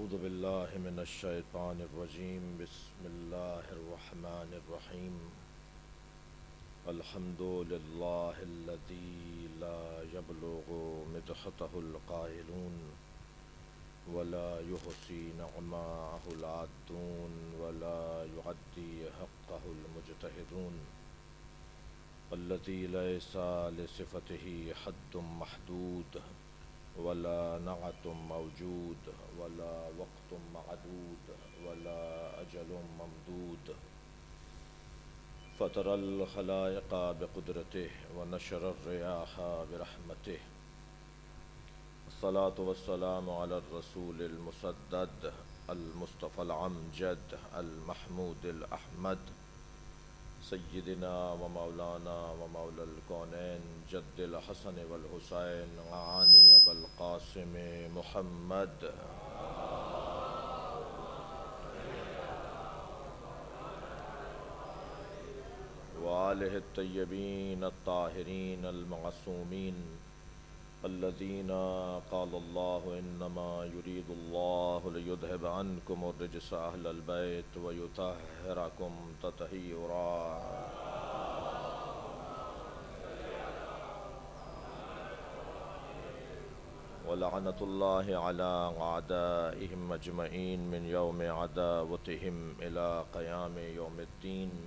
اعوذ باللہ من الشیطان الرجیم بسم اللہ الرحمن الرحیم الحمد للہ الذی لا یبلغ مدحتہ القائلون ولا یحصی نعماءہ العادون ولا یعدی حقہ المجتہدون الذی لیس لصفتہ حد محدود ولا نعت موجود ولا وقت معدود ولا أجل ممدود فطر الخلائق بقدرته ونشر الرياح برحمته الصلاة والسلام على الرسول المسدد المصطفى العمجد المحمود الأحمد سیدنا و مولانا و مولا الکونین جد الحسن والحسین معانی ابو القاسم محمد وآلہ الطیبین الطاہرین المعصومین الذین قال اللہ انما یرید اللہ لیذہب عنکم الرجس اہل البیت ویطہرکم تطہیرا ولعنۃ اللہ علی اعدائہم اجمعین من یوم عداوتہم الی قیام یوم الدین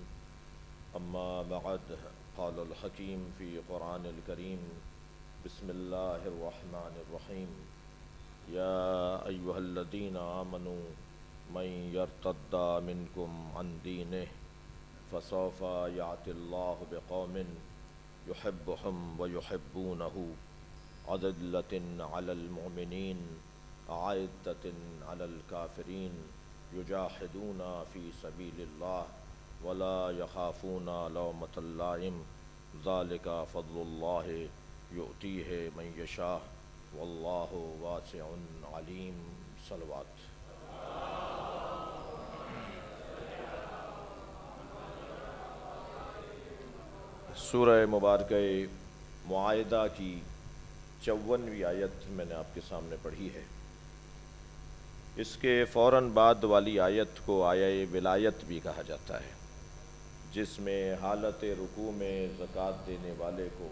اما بعد قال الحکیم فی قرآن الکریم بسم اللہ الرحمن الرحیم یا ایہا الذین آمنوا من یرتد منکم عن دینہ فسوف یأتی اللہ بقوم یحبہم ویحبونہ اذلۃ علی المؤمنین اعزۃ علی الکافرین یجاہدون فی سبیل اللہ ولا یخافون لومۃ لائم ذلک فضل اللہ یؤتیہ من یشاء واللہ واسع علیم صلوات۔ سورہ مبارکہ معاہدہ کی 54ویں آیت میں نے آپ کے سامنے پڑھی ہے۔ اس کے فوراً بعد والی آیت کو آیہ ولایت بھی کہا جاتا ہے، جس میں حالت رکوع میں زکوٰۃ دینے والے کو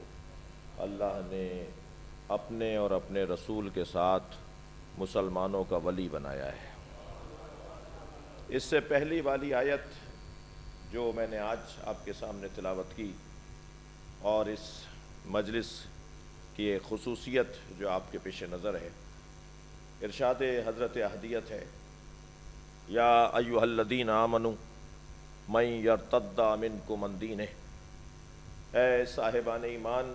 اللہ نے اپنے اور اپنے رسول کے ساتھ مسلمانوں کا ولی بنایا ہے۔ اس سے پہلی والی آیت جو میں نے آج آپ کے سامنے تلاوت کی اور اس مجلس کی ایک خصوصیت جو آپ کے پیش نظر ہے، ارشاد حضرت احدیت ہے، یا ایھا الذین آمنوا من یرتد منکم عن دینہ، اے صاحبان ایمان،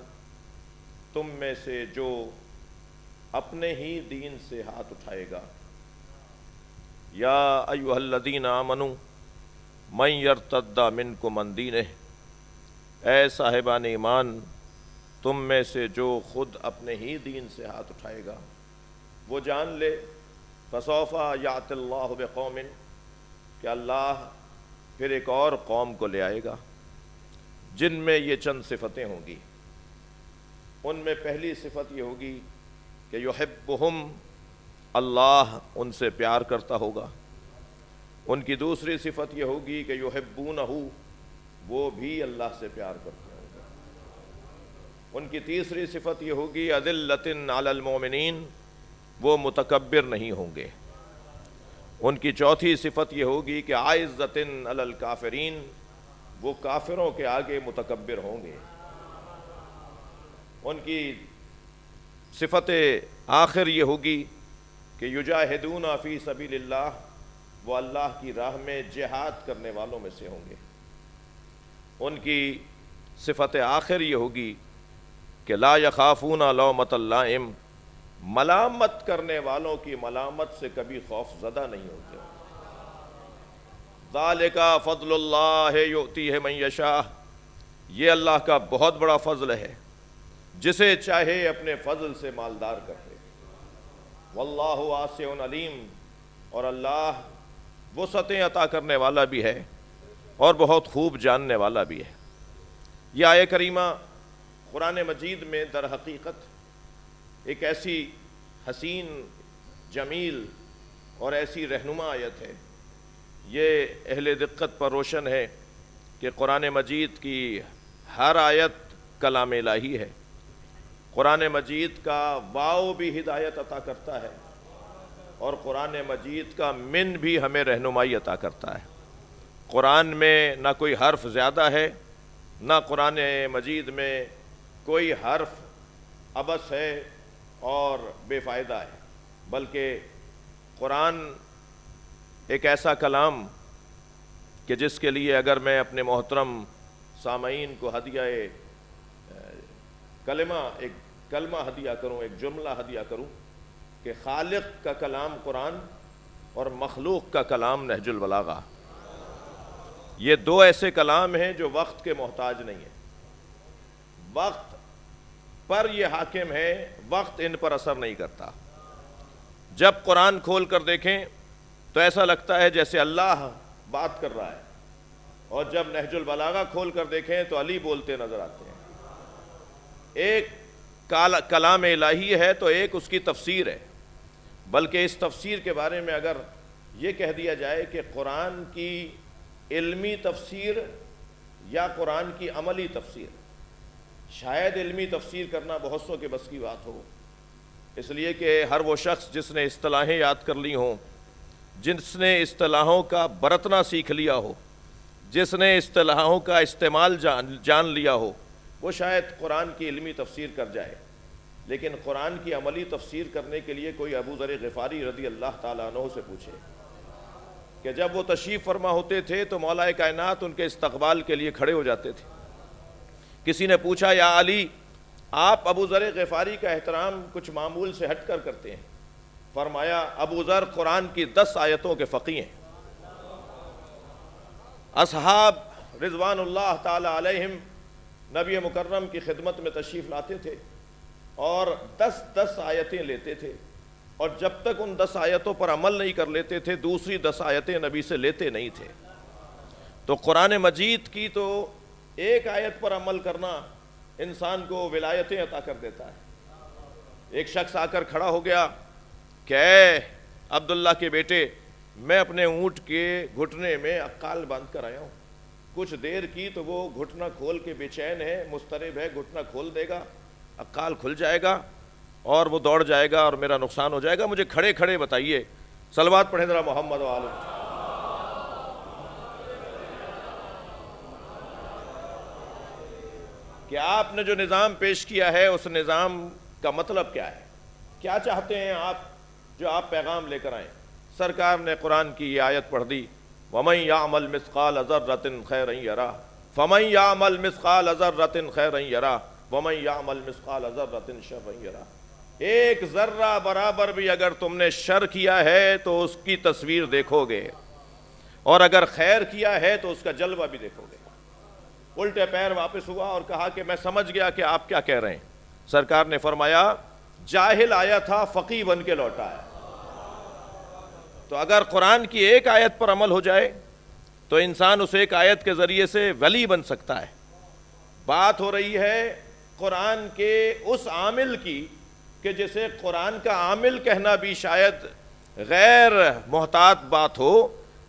تم میں سے جو اپنے ہی دین سے ہاتھ اٹھائے گا، یا ایھا الذین آمنوا من یرتد منکم عن دینہ، اے صاحبان ایمان، تم میں سے جو خود اپنے ہی دین سے ہاتھ اٹھائے گا وہ جان لے فسوف یأتی اللہ بقوم، کہ اللہ پھر ایک اور قوم کو لے آئے گا جن میں یہ چند صفتیں ہوں گی۔ ان میں پہلی صفت یہ ہوگی کہ یحبہم، اللہ ان سے پیار کرتا ہوگا۔ ان کی دوسری صفت یہ ہوگی کہ یحبونہ، وہ بھی اللہ سے پیار کرتے ہوں گے۔ ان کی تیسری صفت یہ ہوگی اذلۃ علی المؤمنین، وہ متکبر نہیں ہوں گے۔ ان کی چوتھی صفت یہ ہوگی کہ اعزۃ علی الکافرین، وہ کافروں کے آگے متکبر ہوں گے۔ ان کی صفت آخر یہ ہوگی کہ یجاہدون فی سبیل اللہ، وہ اللہ کی راہ میں جہاد کرنے والوں میں سے ہوں گے۔ ان کی صفت آخر یہ ہوگی کہ لا یخافون لومۃ لائم، ملامت کرنے والوں کی ملامت سے کبھی خوف زدہ نہیں ہوتے۔ ذالک فضل اللہ یؤتیہ من یشاء، یہ اللہ کا بہت بڑا فضل ہے، جسے چاہے اپنے فضل سے مالدار کر دے۔ واللہ واسع علیم، اور اللہ وسعتیں عطا کرنے والا بھی ہے اور بہت خوب جاننے والا بھی ہے۔ یہ آیہ کریمہ قرآن مجید میں در حقیقت ایک ایسی حسین، جمیل اور ایسی رہنما آیت ہے۔ یہ اہل دقت پر روشن ہے کہ قرآن مجید کی ہر آیت کلام الہی ہے۔ قرآن مجید کا واو بھی ہدایت عطا کرتا ہے، اور قرآن مجید کا من بھی ہمیں رہنمائی عطا کرتا ہے۔ قرآن میں نہ کوئی حرف زیادہ ہے، نہ قرآن مجید میں کوئی حرف عبث ہے اور بے فائدہ ہے، بلکہ قرآن ایک ایسا کلام کہ جس کے لیے اگر میں اپنے محترم سامعین کو ہدیہ ایک کلمہ ہدیہ کروں، ایک جملہ ہدیہ کروں کہ خالق کا کلام قرآن اور مخلوق کا کلام نہج البلاغہ، یہ دو ایسے کلام ہیں جو وقت کے محتاج نہیں ہیں، وقت پر یہ حاکم ہے، وقت ان پر اثر نہیں کرتا۔ جب قرآن کھول کر دیکھیں تو ایسا لگتا ہے جیسے اللہ بات کر رہا ہے، اور جب نہج البلاغہ کھول کر دیکھیں تو علی بولتے نظر آتے ہیں۔ ایک کلام الہی ہے تو ایک اس کی تفسیر ہے، بلکہ اس تفسیر کے بارے میں اگر یہ کہہ دیا جائے کہ قرآن کی علمی تفسیر یا قرآن کی عملی تفسیر، شاید علمی تفسیر کرنا بہت سو کے بس کی بات ہو، اس لیے کہ ہر وہ شخص جس نے اصطلاحیں یاد کر لی ہوں، جس نے اصطلاحوں کا برتنا سیکھ لیا ہو، جس نے اصطلاحوں کا استعمال جان لیا ہو، وہ شاید قرآن کی علمی تفسیر کر جائے، لیکن قرآن کی عملی تفسیر کرنے کے لیے کوئی ابو ذر غفاری رضی اللہ تعالیٰ عنہ سے پوچھے کہ جب وہ تشریف فرما ہوتے تھے تو مولا کائنات ان کے استقبال کے لیے کھڑے ہو جاتے تھے۔ کسی نے پوچھا یا علی، آپ ابو ذر غفاری کا احترام کچھ معمول سے ہٹ کر کرتے ہیں؟ فرمایا ابو ذر قرآن کی 10 آیتوں کے فقیہ ہیں۔ اصحاب رضوان اللہ تعالی علیہم نبی مکرم کی خدمت میں تشریف لاتے تھے اور 10 آیتیں لیتے تھے، اور جب تک ان 10 آیتوں پر عمل نہیں کر لیتے تھے دوسری 10 آیتیں نبی سے لیتے نہیں تھے۔ تو قرآن مجید کی تو ایک آیت پر عمل کرنا انسان کو ولایتیں عطا کر دیتا ہے۔ ایک شخص آ کر کھڑا ہو گیا کہ اے عبداللہ کے بیٹے، میں اپنے اونٹ کے گھٹنے میں عقال باندھ کر آیا ہوں۔ کچھ دیر کی تو وہ گھٹنا کھول کے بے چین ہے، مضطرب ہے، گھٹنا کھول دے گا، عقال کھل جائے گا اور وہ دوڑ جائے گا اور میرا نقصان ہو جائے گا، مجھے کھڑے کھڑے بتائیے۔ صلوات پڑھیں ذرا محمد و آلہ۔ کہ آپ نے جو نظام پیش کیا ہے اس نظام کا مطلب کیا ہے، کیا چاہتے ہیں آپ، جو آپ پیغام لے کر آئیں۔ سرکار نے قرآن کی یہ آیت پڑھ دی، وَمَن يَعْمَلْ مِثْقَالَ ذَرَّةٍ خَيْرًا يَرَهُ فَمَن يَعْمَلْ مِثْقَالَ ذَرَّةٍ خَيْرًا يَرَهُ وَمَن يَعْمَلْ مِثْقَالَ ذَرَّةٍ شَرًّا يَرَهُ۔ ایک ذرہ برابر بھی اگر تم نے شر کیا ہے تو اس کی تصویر دیکھو گے، اور اگر خیر کیا ہے تو اس کا جلوہ بھی دیکھو گے۔ الٹے پیر واپس ہوا اور کہا کہ میں سمجھ گیا کہ آپ کیا کہہ رہے ہیں۔ سرکار نے فرمایا جاہل آیا تھا، فقیہ بن کے لوٹا ہے۔ تو اگر قرآن کی ایک آیت پر عمل ہو جائے تو انسان اس ایک آیت کے ذریعے سے ولی بن سکتا ہے۔ بات ہو رہی ہے قرآن کے اس عامل کی کہ جسے قرآن کا عامل کہنا بھی شاید غیر محتاط بات ہو،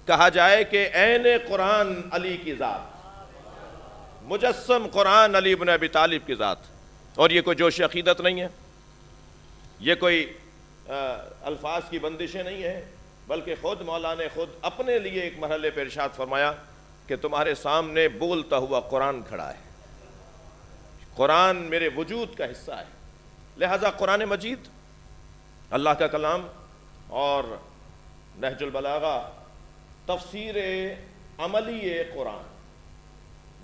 کہا جائے کہ عین قرآن علی کی ذات، مجسم قرآن علی بن ابی طالب کی ذات۔ اور یہ کوئی جوش عقیدت نہیں ہے، یہ کوئی الفاظ کی بندشیں نہیں ہیں، بلکہ خود مولا نے خود اپنے لیے ایک مرحلے پہ ارشاد فرمایا کہ تمہارے سامنے بولتا ہوا قرآن کھڑا ہے، قرآن میرے وجود کا حصہ ہے۔ لہذا قرآن مجید اللہ کا کلام اور نہج البلاغہ تفسیر عملی قرآن،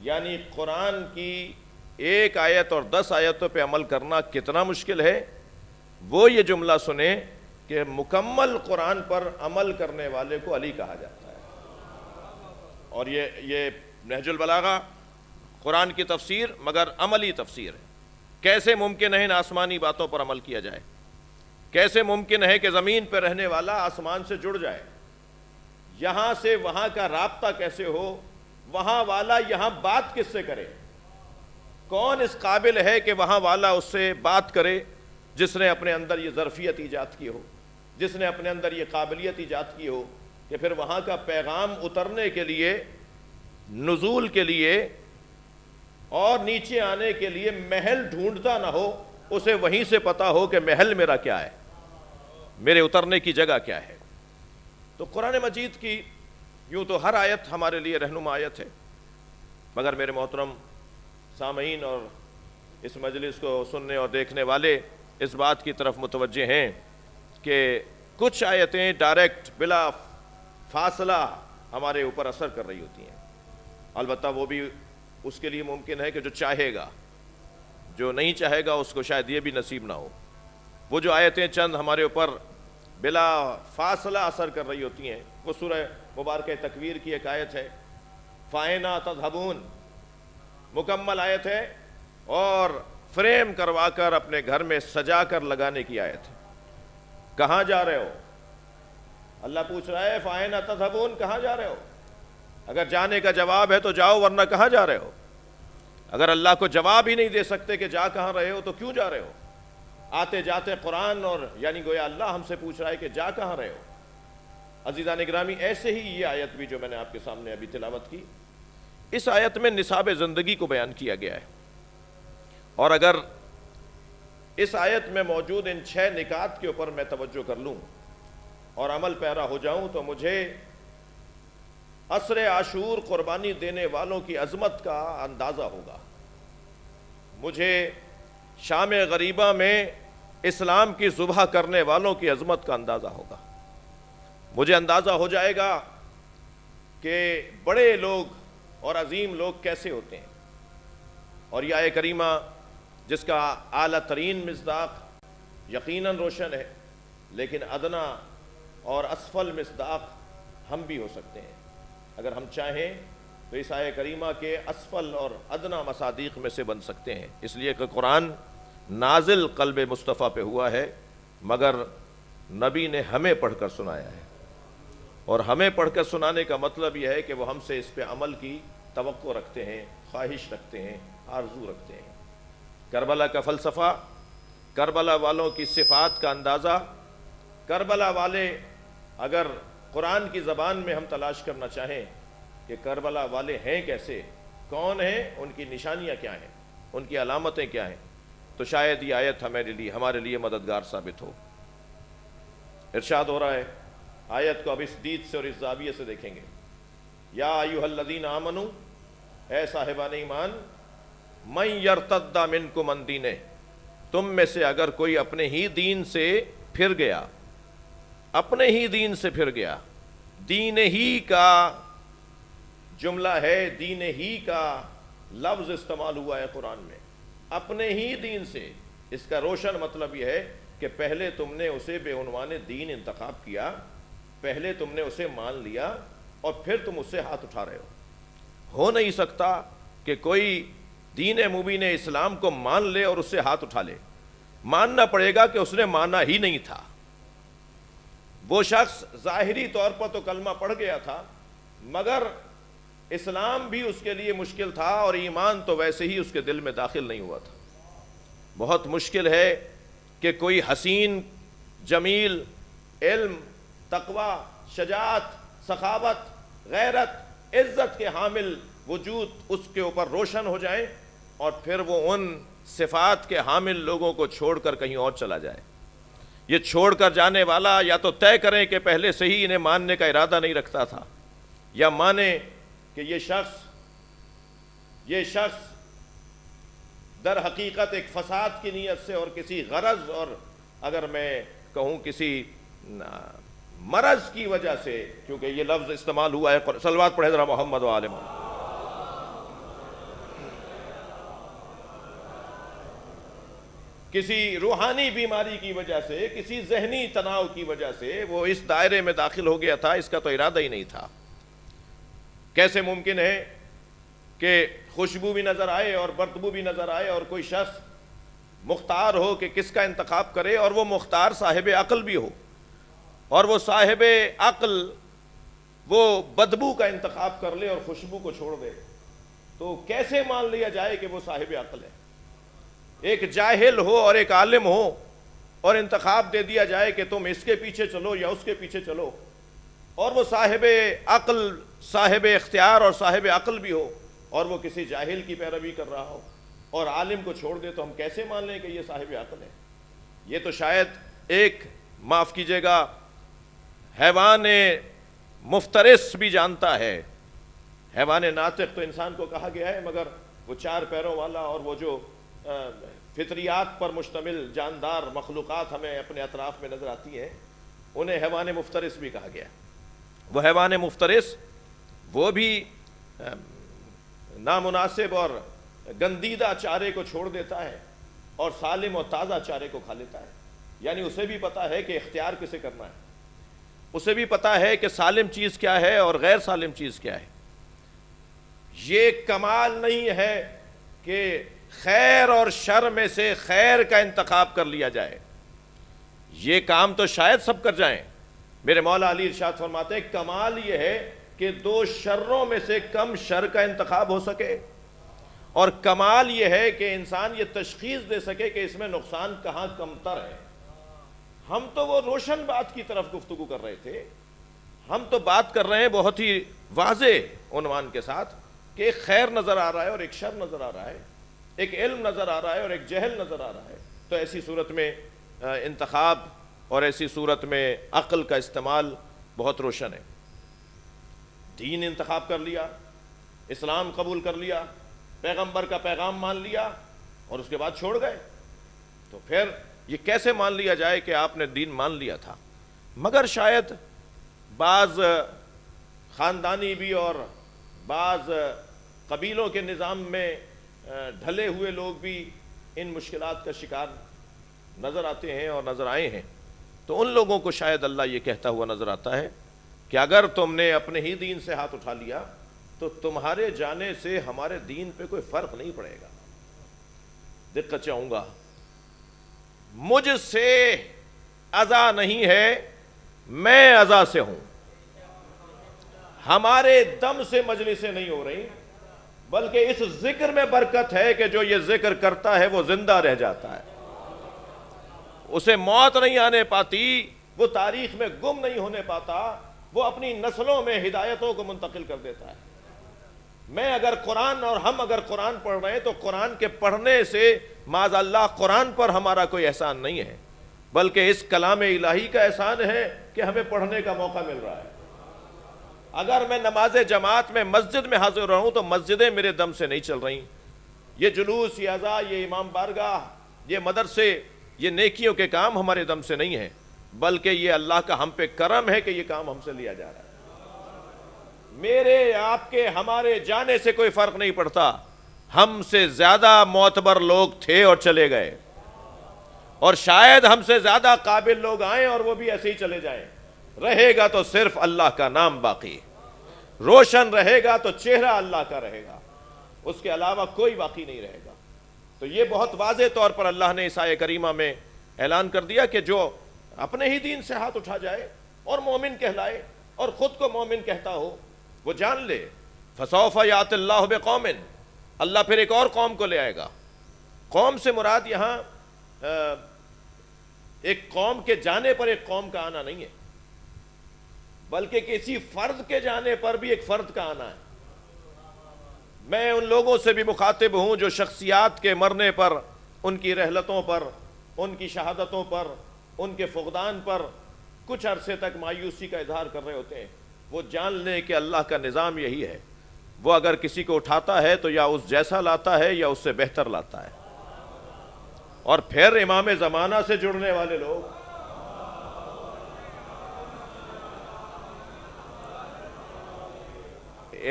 یعنی قرآن کی ایک آیت اور 10 آیتوں پہ عمل کرنا کتنا مشکل ہے، وہ یہ جملہ سنیں کہ مکمل قرآن پر عمل کرنے والے کو علی کہا جاتا ہے۔ اور یہ نہج البلاغہ قرآن کی تفسیر مگر عملی تفسیر ہے۔ کیسے ممکن ہے ان آسمانی باتوں پر عمل کیا جائے؟ کیسے ممکن ہے کہ زمین پہ رہنے والا آسمان سے جڑ جائے؟ یہاں سے وہاں کا رابطہ کیسے ہو؟ وہاں والا یہاں بات کس سے کرے؟ کون اس قابل ہے کہ وہاں والا اس سے بات کرے جس نے اپنے اندر یہ ظرفیت ایجاد کی ہو؟ جس نے اپنے اندر یہ قابلیت ایجاد کی ہو کہ پھر وہاں کا پیغام اترنے کے لیے، نزول کے لیے اور نیچے آنے کے لیے محل ڈھونڈتا نہ ہو، اسے وہیں سے پتا ہو کہ محل میرا کیا ہے، میرے اترنے کی جگہ کیا ہے۔ تو قرآن مجید کی یوں تو ہر آیت ہمارے لیے رہنما آیت ہے، مگر میرے محترم سامعین اور اس مجلس کو سننے اور دیکھنے والے اس بات کی طرف متوجہ ہیں کہ کچھ آیتیں ڈائریکٹ بلا فاصلہ ہمارے اوپر اثر کر رہی ہوتی ہیں، البتہ وہ بھی اس کے لیے ممکن ہے کہ جو چاہے گا، جو نہیں چاہے گا اس کو شاید یہ بھی نصیب نہ ہو۔ وہ جو آیتیں چند ہمارے اوپر بلا فاصلہ اثر کر رہی ہوتی ہیں، وہ سورہ مبارکہ تکویر کی ایک آیت ہے، فَأَيْنَ تَذْهَبُونَ، مکمل آیت ہے اور فریم کروا کر اپنے گھر میں سجا کر لگانے کی آیت ہے۔ کہاں جا رہے ہو؟ اللہ پوچھ رہا ہے فَأَيْنَ تَذْهَبُونَ، کہاں جا رہے ہو؟ اگر جانے کا جواب ہے تو جاؤ، ورنہ کہاں جا رہے ہو؟ اگر اللہ کو جواب ہی نہیں دے سکتے کہ جا کہاں رہے ہو تو کیوں جا رہے ہو؟ آتے جاتے قرآن اور یعنی گویا اللہ ہم سے پوچھ رہا ہے کہ جا کہاں رہے ہو؟ عزیزان گرامی، ایسے ہی یہ آیت بھی جو میں نے آپ کے سامنے ابھی تلاوت کی، اس آیت میں نصاب زندگی کو بیان کیا گیا ہے، اور اگر اس آیت میں موجود ان 6 نکات کے اوپر میں توجہ کر لوں اور عمل پیرا ہو جاؤں تو مجھے عصر عاشور قربانی دینے والوں کی عظمت کا اندازہ ہوگا، مجھے شام غریبہ میں اسلام کی ذبح کرنے والوں کی عظمت کا اندازہ ہوگا، مجھے اندازہ ہو جائے گا کہ بڑے لوگ اور عظیم لوگ کیسے ہوتے ہیں۔ اور یہ آیہ کریمہ جس کا اعلیٰ ترین مصداق یقیناً روشن ہے، لیکن ادنا اور اسفل مصداق ہم بھی ہو سکتے ہیں، اگر ہم چاہیں تو اس آیہ کریمہ کے اسفل اور ادنا مصادیق میں سے بن سکتے ہیں، اس لیے کہ قرآن نازل قلب مصطفیٰ پہ ہوا ہے، مگر نبی نے ہمیں پڑھ کر سنایا ہے، اور ہمیں پڑھ کر سنانے کا مطلب یہ ہے کہ وہ ہم سے اس پہ عمل کی توقع رکھتے ہیں، خواہش رکھتے ہیں، آرزو رکھتے ہیں۔ کربلا کا فلسفہ، کربلا والوں کی صفات کا اندازہ، کربلا والے اگر قرآن کی زبان میں ہم تلاش کرنا چاہیں کہ کربلا والے ہیں کیسے، کون ہیں، ان کی نشانیاں کیا ہیں، ان کی علامتیں کیا ہیں، تو شاید یہ آیت ہمارے لیے مددگار ثابت ہو۔ ارشاد ہو رہا ہے، آیت کو اب اس دید سے اور اس زاویے سے دیکھیں گے، یا ایھا الذین آمنوا، اے صاحبان ایمان، من یرتد منکم عن دینہ، تم میں سے اگر کوئی اپنے ہی دین سے پھر گیا، اپنے ہی دین سے پھر گیا، دین ہی کا جملہ ہے، دین ہی کا لفظ استعمال ہوا ہے قرآن میں، اپنے ہی دین سے، اس کا روشن مطلب یہ ہے کہ پہلے تم نے اسے بے عنوان دین انتخاب کیا، پہلے تم نے اسے مان لیا اور پھر تم اس سے ہاتھ اٹھا رہے ہو نہیں سکتا کہ کوئی دین مبین اسلام کو مان لے اور اس سے ہاتھ اٹھا لے، ماننا پڑے گا کہ اس نے مانا ہی نہیں تھا۔ وہ شخص ظاہری طور پر تو کلمہ پڑھ گیا تھا، مگر اسلام بھی اس کے لیے مشکل تھا اور ایمان تو ویسے ہی اس کے دل میں داخل نہیں ہوا تھا۔ بہت مشکل ہے کہ کوئی حسین، جمیل، علم، تقوی، شجاعت، سخاوت، غیرت، عزت کے حامل وجود اس کے اوپر روشن ہو جائے اور پھر وہ ان صفات کے حامل لوگوں کو چھوڑ کر کہیں اور چلا جائے۔ یہ چھوڑ کر جانے والا یا تو طے کریں کہ پہلے سے ہی انہیں ماننے کا ارادہ نہیں رکھتا تھا، یا مانے کہ یہ شخص در حقیقت ایک فساد کی نیت سے اور کسی غرض اور اگر میں کہوں کسی مرض کی وجہ سے، کیونکہ یہ لفظ استعمال ہوا ہے، صلوات پڑھے ذرا محمد و آل محمد، کسی روحانی بیماری کی وجہ سے، کسی ذہنی تناؤ کی وجہ سے وہ اس دائرے میں داخل ہو گیا تھا، اس کا تو ارادہ ہی نہیں تھا۔ کیسے ممکن ہے کہ خوشبو بھی نظر آئے اور بدبو بھی نظر آئے اور کوئی شخص مختار ہو کہ کس کا انتخاب کرے، اور وہ مختار صاحب عقل بھی ہو، اور وہ صاحب عقل وہ بدبو کا انتخاب کر لے اور خوشبو کو چھوڑ دے، تو کیسے مان لیا جائے کہ وہ صاحب عقل ہے؟ ایک جاہل ہو اور ایک عالم ہو، اور انتخاب دے دیا جائے کہ تم اس کے پیچھے چلو یا اس کے پیچھے چلو، اور وہ صاحب عقل، صاحب اختیار اور صاحب عقل بھی ہو، اور وہ کسی جاہل کی پیروی کر رہا ہو اور عالم کو چھوڑ دے، تو ہم کیسے مان لیں کہ یہ صاحب عقل ہے؟ یہ تو شاید ایک، معاف کیجیے گا، حیوان مفترس بھی جانتا ہے۔ حیوان ناطق تو انسان کو کہا گیا ہے، مگر وہ 4 پیروں والا اور وہ جو فطریات پر مشتمل جاندار مخلوقات ہمیں اپنے اطراف میں نظر آتی ہیں، انہیں حیوان مفترس بھی کہا گیا ہے۔ وہ حیوان مفترس، وہ بھی نامناسب اور گندیدہ چارے کو چھوڑ دیتا ہے اور سالم اور تازہ چارے کو کھا لیتا ہے۔ یعنی اسے بھی پتا ہے کہ اختیار کسے کرنا ہے، اسے بھی پتا ہے کہ سالم چیز کیا ہے اور غیر سالم چیز کیا ہے۔ یہ کمال نہیں ہے کہ خیر اور شر میں سے خیر کا انتخاب کر لیا جائے، یہ کام تو شاید سب کر جائیں۔ میرے مولا علی ارشاد فرماتے ہیں کمال یہ ہے کہ 2 شروں میں سے کم شر کا انتخاب ہو سکے، اور کمال یہ ہے کہ انسان یہ تشخیص دے سکے کہ اس میں نقصان کہاں کمتر ہے۔ ہم تو وہ روشن بات کی طرف گفتگو کر رہے تھے، ہم تو بات کر رہے ہیں بہت ہی واضح عنوان کے ساتھ کہ ایک خیر نظر آ رہا ہے اور ایک شر نظر آ رہا ہے، ایک علم نظر آ رہا ہے اور ایک جہل نظر آ رہا ہے۔ تو ایسی صورت میں انتخاب اور ایسی صورت میں عقل کا استعمال بہت روشن ہے۔ دین انتخاب کر لیا، اسلام قبول کر لیا، پیغمبر کا پیغام مان لیا اور اس کے بعد چھوڑ گئے، تو پھر یہ کیسے مان لیا جائے کہ آپ نے دین مان لیا تھا؟ مگر شاید بعض خاندانی بھی اور بعض قبیلوں کے نظام میں ڈھلے ہوئے لوگ بھی ان مشکلات کا شکار نظر آتے ہیں اور نظر آئے ہیں، تو ان لوگوں کو شاید اللہ یہ کہتا ہوا نظر آتا ہے کہ اگر تم نے اپنے ہی دین سے ہاتھ اٹھا لیا تو تمہارے جانے سے ہمارے دین پہ کوئی فرق نہیں پڑے گا۔ دقت چاہوں گا، مجھ سے اذا نہیں ہے، میں اذا سے ہوں۔ ہمارے دم سے مجلسیں نہیں ہو رہی، بلکہ اس ذکر میں برکت ہے کہ جو یہ ذکر کرتا ہے وہ زندہ رہ جاتا ہے، اسے موت نہیں آنے پاتی، وہ تاریخ میں گم نہیں ہونے پاتا، وہ اپنی نسلوں میں ہدایتوں کو منتقل کر دیتا ہے۔ میں اگر قرآن اور ہم اگر قرآن پڑھ رہے ہیں تو قرآن کے پڑھنے سے معاذ اللہ قرآن پر ہمارا کوئی احسان نہیں ہے، بلکہ اس کلام الہی کا احسان ہے کہ ہمیں پڑھنے کا موقع مل رہا ہے۔ اگر میں نماز جماعت میں مسجد میں حاضر رہوں تو مسجدیں میرے دم سے نہیں چل رہی، یہ جلوس، یہ عزا، یہ امام بارگاہ، یہ مدرسے، یہ نیکیوں کے کام ہمارے دم سے نہیں ہیں، بلکہ یہ اللہ کا ہم پہ کرم ہے کہ یہ کام ہم سے لیا جا رہا ہے۔ میرے، آپ کے، ہمارے جانے سے کوئی فرق نہیں پڑتا، ہم سے زیادہ معتبر لوگ تھے اور چلے گئے، اور شاید ہم سے زیادہ قابل لوگ آئیں اور وہ بھی ایسے ہی چلے جائیں۔ رہے گا تو صرف اللہ کا نام باقی، روشن رہے گا تو چہرہ اللہ کا رہے گا، اس کے علاوہ کوئی باقی نہیں رہے گا۔ تو یہ بہت واضح طور پر اللہ نے اس آیہ کریمہ میں اعلان کر دیا کہ جو اپنے ہی دین سے ہاتھ اٹھا جائے اور مومن کہلائے اور خود کو مومن کہتا ہو، وہ جان لے فَسَوْفَ يَأْتِ اللَّهُ بِقَوْمٍ، اللہ پھر ایک اور قوم کو لے آئے گا۔ قوم سے مراد یہاں ایک قوم کے جانے پر ایک قوم کا آنا نہیں ہے، بلکہ کسی فرد کے جانے پر بھی ایک فرد کا آنا ہے۔ میں ان لوگوں سے بھی مخاطب ہوں جو شخصیات کے مرنے پر، ان کی رحلتوں پر، ان کی شہادتوں پر، ان کے فقدان پر کچھ عرصے تک مایوسی کا اظہار کر رہے ہوتے ہیں۔ وہ جان لیں کہ اللہ کا نظام یہی ہے، وہ اگر کسی کو اٹھاتا ہے تو یا اس جیسا لاتا ہے یا اس سے بہتر لاتا ہے۔ اور پھر امام زمانہ سے جڑنے والے لوگ،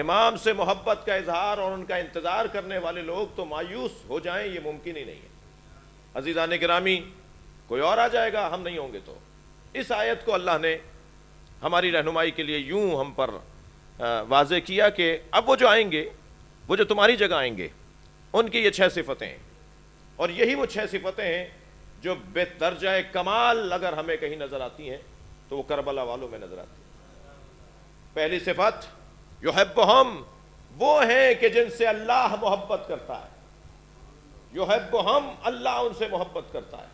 امام سے محبت کا اظہار اور ان کا انتظار کرنے والے لوگ تو مایوس ہو جائیں، یہ ممکن ہی نہیں ہے۔ عزیزان گرامی، کوئی اور آ جائے گا، ہم نہیں ہوں گے۔ تو اس آیت کو اللہ نے ہماری رہنمائی کے لیے یوں ہم پر واضح کیا کہ اب وہ جو آئیں گے، وہ جو تمہاری جگہ آئیں گے، ان کی یہ 6 صفتیں ہیں، اور یہی وہ 6 صفتیں ہیں جو بے درجہ کمال اگر ہمیں کہیں نظر آتی ہیں تو وہ کربلا والوں میں نظر آتی ہیں۔ پہلی صفت یحبہم، وہ ہیں کہ جن سے اللہ محبت کرتا ہے۔ یحبہم، اللہ ان سے محبت کرتا ہے۔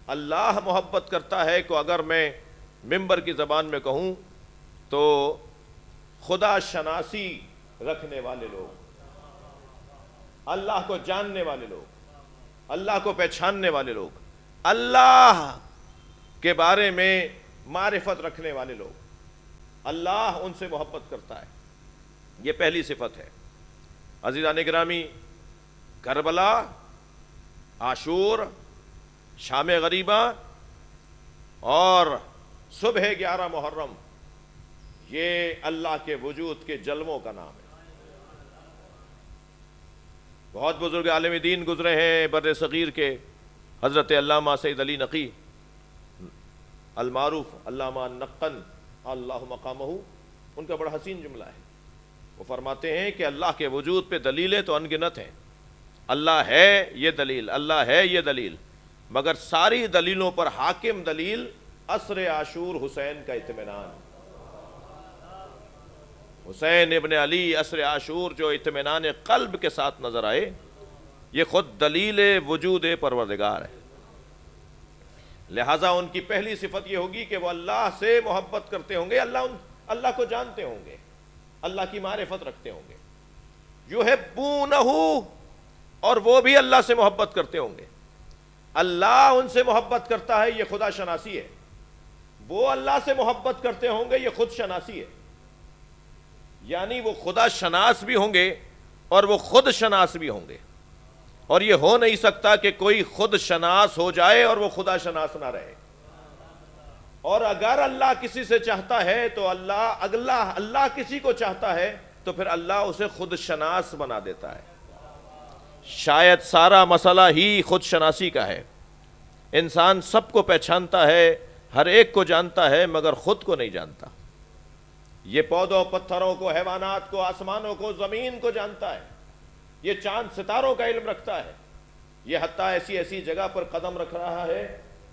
اللہ محبت کرتا ہے کہ اگر میں منبر کی زبان میں کہوں تو خدا شناسی رکھنے والے لوگ، اللہ کو جاننے والے لوگ، اللہ کو پہچاننے والے لوگ، اللہ کے بارے میں معرفت رکھنے والے لوگ، اللہ ان سے محبت کرتا ہے۔ یہ پہلی صفت ہے۔ عزیزان گرامی، کربلا، عاشور، شام غریبہ اور صبح 11 محرم، یہ اللہ کے وجود کے جلووں کا نام ہے۔ بہت بزرگ عالم دین گزرے ہیں بر صغیر کے، حضرت علامہ سید علی نقی المعروف علامہ نقن اللہ مقامہ، ان کا بڑا حسین جملہ ہے۔ وہ فرماتے ہیں کہ اللہ کے وجود پہ دلیلیں تو ان گنت ہیں، اللہ ہے یہ دلیل، اللہ ہے یہ دلیل، مگر ساری دلیلوں پر حاکم دلیل عصر عاشور حسین کا اطمینان۔ حسین ابن علی عصر عاشور جو اطمینان قلب کے ساتھ نظر آئے، یہ خود دلیل وجود پروردگار ہے۔ لہٰذا ان کی پہلی صفت یہ ہوگی کہ وہ اللہ سے محبت کرتے ہوں گے، اللہ کو جانتے ہوں گے، اللہ کی معرفت رکھتے ہوں گے۔ یحبونہ، اور وہ بھی اللہ سے محبت کرتے ہوں گے۔ اللہ ان سے محبت کرتا ہے، یہ خدا شناسی ہے۔ وہ اللہ سے محبت کرتے ہوں گے، یہ خود شناسی ہے۔ یعنی وہ خدا شناس بھی ہوں گے اور وہ خود شناس بھی ہوں گے، اور یہ ہو نہیں سکتا کہ کوئی خود شناس ہو جائے اور وہ خدا شناس نہ رہے۔ اور اگر اللہ کسی سے چاہتا ہے تو اللہ کسی کو چاہتا ہے تو پھر اللہ اسے خود شناس بنا دیتا ہے۔ شاید سارا مسئلہ ہی خود شناسی کا ہے۔ انسان سب کو پہچانتا ہے، ہر ایک کو جانتا ہے، مگر خود کو نہیں جانتا۔ یہ پودوں، پتھروں کو، حیوانات کو، آسمانوں کو، زمین کو جانتا ہے، یہ چاند ستاروں کا علم رکھتا ہے، یہ حتیٰ ایسی جگہ پر قدم رکھ رہا ہے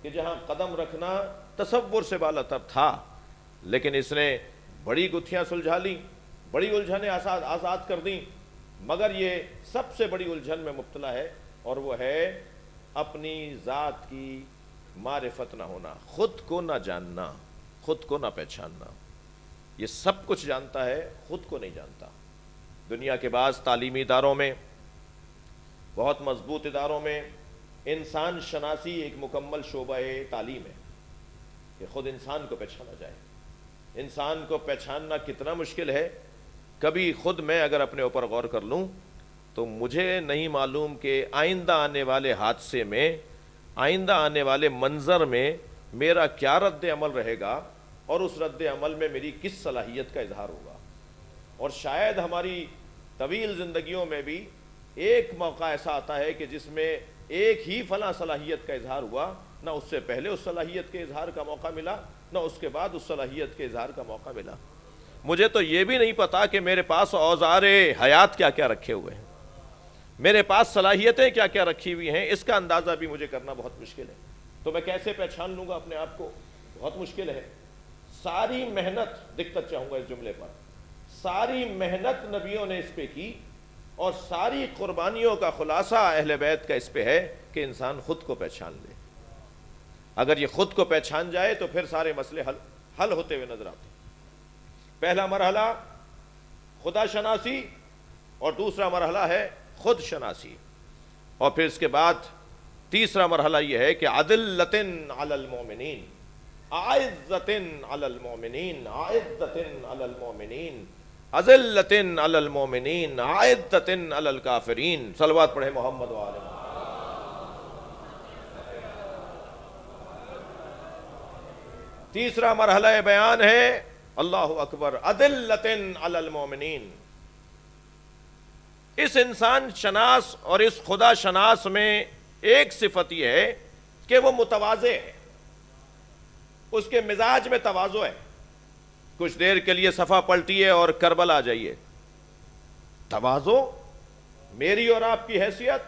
کہ جہاں قدم رکھنا تصور سے بالاتر تھا، لیکن اس نے بڑی گتھیاں سلجھا لیں، بڑی الجھنیں آزاد کر دیں، مگر یہ سب سے بڑی الجھن میں مبتلا ہے، اور وہ ہے اپنی ذات کی معرفت نہ ہونا، خود کو نہ جاننا، خود کو نہ پہچاننا۔ یہ سب کچھ جانتا ہے، خود کو نہیں جانتا۔ دنیا کے بعض تعلیمی اداروں میں، بہت مضبوط اداروں میں، انسان شناسی ایک مکمل شعبہ تعلیم ہے کہ خود انسان کو پہچانا جائے۔ انسان کو پہچاننا کتنا مشکل ہے، کبھی خود میں اگر اپنے اوپر غور کر لوں تو مجھے نہیں معلوم کہ آئندہ آنے والے حادثے میں، آئندہ آنے والے منظر میں میرا کیا رد عمل رہے گا، اور اس رد عمل میں میری کس صلاحیت کا اظہار ہوگا۔ اور شاید ہماری طویل زندگیوں میں بھی ایک موقع ایسا آتا ہے کہ جس میں ایک ہی فلاں صلاحیت کا اظہار ہوا، نہ اس سے پہلے اس صلاحیت کے اظہار کا موقع ملا، نہ اس کے بعد اس صلاحیت کے اظہار کا موقع ملا۔ مجھے تو یہ بھی نہیں پتا کہ میرے پاس اوزار حیات کیا کیا رکھے ہوئے ہیں، میرے پاس صلاحیتیں کیا کیا رکھی ہوئی ہیں، اس کا اندازہ بھی مجھے کرنا بہت مشکل ہے۔ تو میں کیسے پہچان لوں گا اپنے آپ کو؟ بہت مشکل ہے۔ ساری محنت، دقت چاہوں گا اس جملے پر، ساری محنت نبیوں نے اس پہ کی، اور ساری قربانیوں کا خلاصہ اہل بیت کا اس پہ ہے کہ انسان خود کو پہچان لے۔ اگر یہ خود کو پہچان جائے تو پھر سارے مسئلے حل ہوتے ہوئے نظر آتے ہیں۔ پہلا مرحلہ خدا شناسی، اور دوسرا مرحلہ ہے خود شناسی، اور پھر اس کے بعد تیسرا مرحلہ یہ ہے کہ عدلتن علی المومنین، اعزتن علی المومنین، اعزتن علی المومنین، اذلتن علی المومنین، اعزتن علی الکافرین۔ صلوات پڑھے محمد وآلہ محمد۔ تیسرا مرحلہ بیان ہے، اللہ اکبر، اذلتن علی المومنین۔ اس انسان شناس اور اس خدا شناس میں ایک صفت یہ ہے کہ وہ متواضع ہے، اس کے مزاج میں تواضع ہے۔ کچھ دیر کے لیے صفحہ پلٹیے اور کربلا آ جائیے۔ تواضع، میری اور آپ کی حیثیت،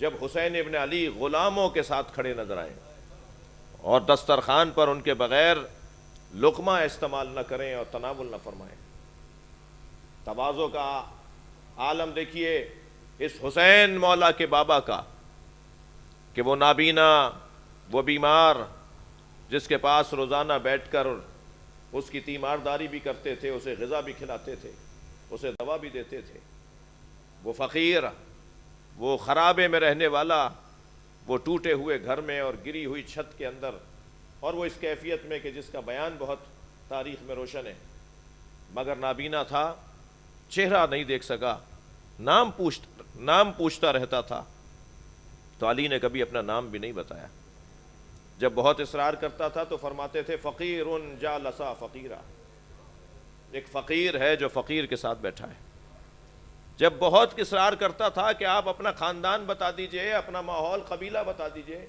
جب حسین ابن علی غلاموں کے ساتھ کھڑے نظر آئے اور دسترخوان پر ان کے بغیر لقمہ استعمال نہ کریں اور تناول نہ فرمائیں۔ تواضع کا عالم دیکھیے اس حسین مولا کے بابا کا، کہ وہ نابینا وہ بیمار جس کے پاس روزانہ بیٹھ کر اس کی تیمارداری بھی کرتے تھے، اسے غذا بھی کھلاتے تھے، اسے دوا بھی دیتے تھے، وہ فقیر، وہ خرابے میں رہنے والا، وہ ٹوٹے ہوئے گھر میں اور گری ہوئی چھت کے اندر، اور وہ اس کیفیت میں کہ جس کا بیان بہت تاریخ میں روشن ہے، مگر نابینا تھا، چہرہ نہیں دیکھ سکا، نام پوچھتا رہتا تھا، تو علی نے کبھی اپنا نام بھی نہیں بتایا۔ جب بہت اصرار کرتا تھا تو فرماتے تھے فقیر جالسا فقیرا، ایک فقیر ہے جو فقیر کے ساتھ بیٹھا ہے۔ جب بہت اصرار کرتا تھا کہ آپ اپنا خاندان بتا دیجئے، اپنا ماحول قبیلہ بتا دیجئے،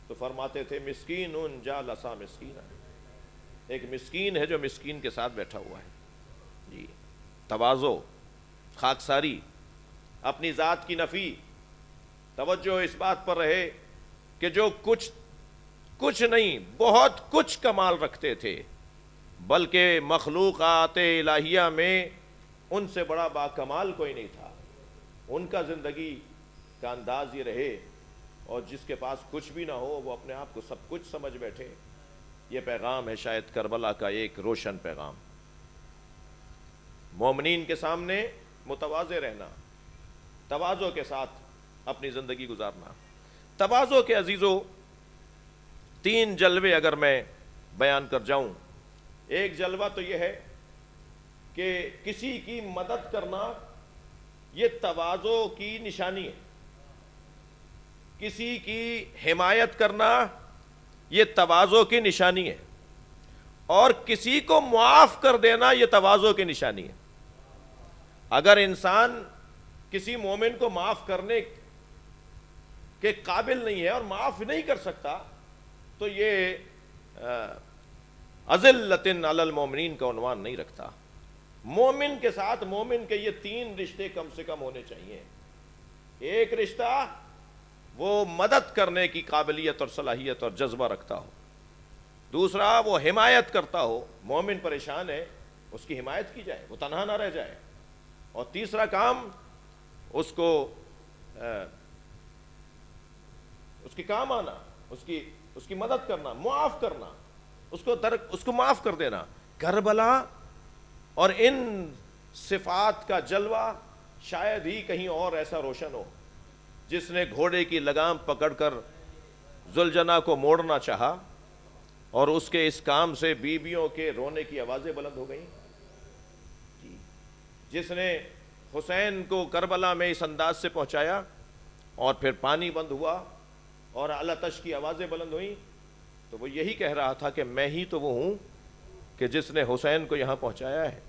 تو فرماتے تھے مسکین جالسا مسکینا، ایک مسکین ہے جو مسکین کے ساتھ بیٹھا ہوا ہے۔ جی، تواضع، خاکساری، اپنی ذات کی نفی، توجہ اس بات پر رہے کہ جو کچھ نہیں، بہت کچھ کمال رکھتے تھے، بلکہ مخلوقات الہیہ میں ان سے بڑا باکمال کوئی نہیں تھا۔ ان کا زندگی کا انداز یہ رہے، اور جس کے پاس کچھ بھی نہ ہو وہ اپنے آپ کو سب کچھ سمجھ بیٹھے۔ یہ پیغام ہے شاید کربلا کا ایک روشن پیغام، مومنین کے سامنے متواضع رہنا، تواضع کے ساتھ اپنی زندگی گزارنا۔ تواضع کے عزیزو 3 جلوے اگر میں بیان کر جاؤں، ایک جلوہ تو یہ ہے کہ کسی کی مدد کرنا، یہ تواضع کی نشانی ہے۔ کسی کی حمایت کرنا یہ تواضع کی نشانی ہے، اور کسی کو معاف کر دینا یہ تواضع کی نشانی ہے۔ اگر انسان کسی مومن کو معاف کرنے کے قابل نہیں ہے اور معاف نہیں کر سکتا، تو یہ اذلۃ علی المومنین کا عنوان نہیں رکھتا۔ مومن کے ساتھ مومن کے یہ 3 رشتے کم سے کم ہونے چاہیے۔ ایک رشتہ وہ مدد کرنے کی قابلیت اور صلاحیت اور جذبہ رکھتا ہو، دوسرا وہ حمایت کرتا ہو، مومن پریشان ہے اس کی حمایت کی جائے، وہ تنہا نہ رہ جائے، اور تیسرا کام اس کے کام آنا، اس کی مدد کرنا، معاف کرنا، اس کو معاف کر دینا۔ کربلا اور ان صفات کا جلوہ شاید ہی کہیں اور ایسا روشن ہو۔ جس نے گھوڑے کی لگام پکڑ کر ذوالجناح کو موڑنا چاہا، اور اس کے اس کام سے بیویوں کے رونے کی آوازیں بلند ہو گئیں۔ جس نے حسین کو کربلا میں اس انداز سے پہنچایا، اور پھر پانی بند ہوا اور علتش کی آوازیں بلند ہوئیں، تو وہ یہی کہہ رہا تھا کہ میں ہی تو وہ ہوں کہ جس نے حسین کو یہاں پہنچایا ہے،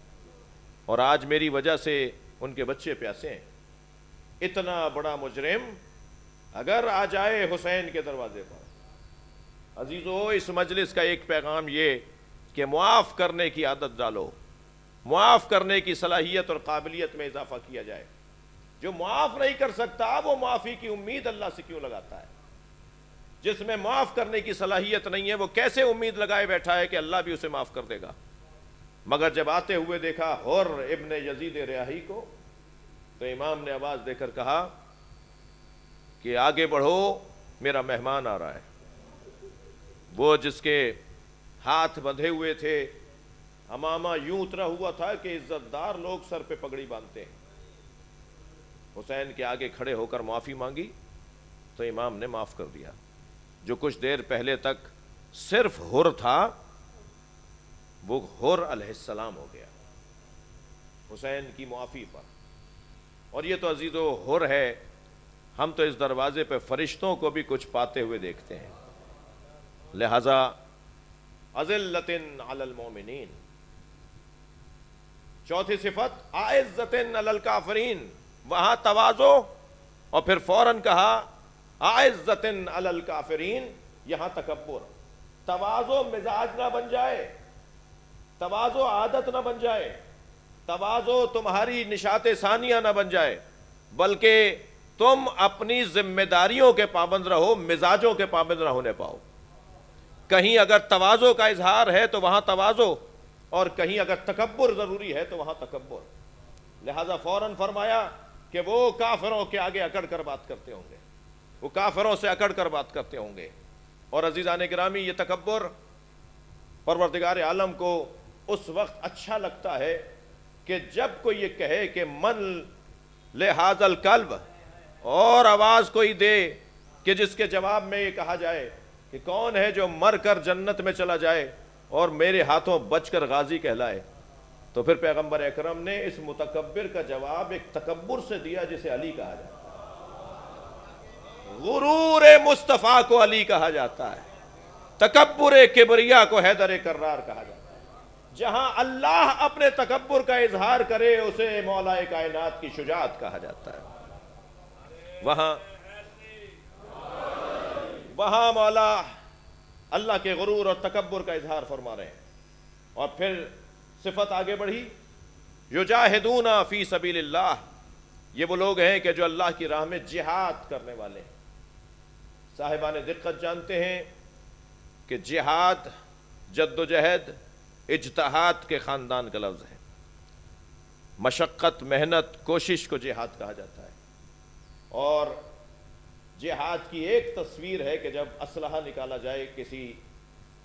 اور آج میری وجہ سے ان کے بچے پیاسے ہیں۔ اتنا بڑا مجرم اگر آ جائے حسین کے دروازے پر، عزیزو اس مجلس کا ایک پیغام یہ کہ معاف کرنے کی عادت ڈالو، معاف کرنے کی صلاحیت اور قابلیت میں اضافہ کیا جائے۔ جو معاف نہیں کر سکتا وہ معافی کی امید اللہ سے کیوں لگاتا ہے؟ جس میں معاف کرنے کی صلاحیت نہیں ہے وہ کیسے امید لگائے بیٹھا ہے کہ اللہ بھی اسے معاف کر دے گا؟ مگر جب آتے ہوئے دیکھا حر ابن یزید ریاحی کو، تو امام نے آواز دے کر کہا کہ آگے بڑھو، میرا مہمان آ رہا ہے۔ وہ جس کے ہاتھ بندھے ہوئے تھے، امامہ یوں اترا ہوا تھا کہ عزت دار لوگ سر پہ پگڑی باندھتے ہیں، حسین کے آگے کھڑے ہو کر معافی مانگی تو امام نے معاف کر دیا۔ جو کچھ دیر پہلے تک صرف حر تھا، وہ حر علیہ السلام ہو گیا حسین کی معافی پر۔ اور یہ تو عزیزو حر ہے، ہم تو اس دروازے پہ فرشتوں کو بھی کچھ پاتے ہوئے دیکھتے ہیں۔ لہذا اذلۃ علی المومنین، چوتھی صفت اعزۃ علی الکافرین، وہاں تواضع، اور پھر فوراً کہا اعزۃ علی الکافرین، یہاں تکبر۔ تواضع مزاج نہ بن جائے، تواضع عادت نہ بن جائے، تواضع تمہاری نشاط ثانیہ نہ بن جائے، بلکہ تم اپنی ذمہ داریوں کے پابند رہو، مزاجوں کے پابند نہ ہونے پاؤ۔ کہیں اگر تواضع کا اظہار ہے تو وہاں تواضع، اور کہیں اگر تکبر ضروری ہے تو وہاں تکبر۔ لہذا فوراً فرمایا کہ وہ کافروں کے آگے اکڑ کر بات کرتے ہوں گے، وہ کافروں سے اکڑ کر بات کرتے ہوں گے، اور عزیزان گرامی یہ تکبر پروردگار عالم کو اس وقت اچھا لگتا ہے کہ جب کوئی یہ کہے کہ من لہذا الکلب، اور آواز کوئی دے کہ جس کے جواب میں یہ کہا جائے کہ کون ہے جو مر کر جنت میں چلا جائے اور میرے ہاتھوں بچ کر غازی کہلائے، تو پھر پیغمبر اکرم نے اس متکبر کا جواب ایک تکبر سے دیا جسے علی کہا جاتا ہے۔ غرور مصطفیٰ کو علی کہا جاتا ہے، تکبر کبریا کو حیدر کرار کہا جاتا ہے۔ جہاں اللہ اپنے تکبر کا اظہار کرے اسے مولا کائنات کی شجاعت کہا جاتا ہے۔ وہاں مولا اللہ کے غرور اور تکبر کا اظہار فرما رہے ہیں۔ اور پھر صفت آگے بڑھی، یجاہدون فی سبیل اللہ، یہ وہ لوگ ہیں کہ جو اللہ کی راہ میں جہاد کرنے والے ہیں۔ صاحبان دقت جانتے ہیں کہ جہاد جد و جہد اجتہاد کے خاندان کا لفظ ہے۔ مشقت، محنت، کوشش کو جہاد کہا جاتا ہے۔ اور جہاد کی ایک تصویر ہے کہ جب اسلحہ نکالا جائے کسی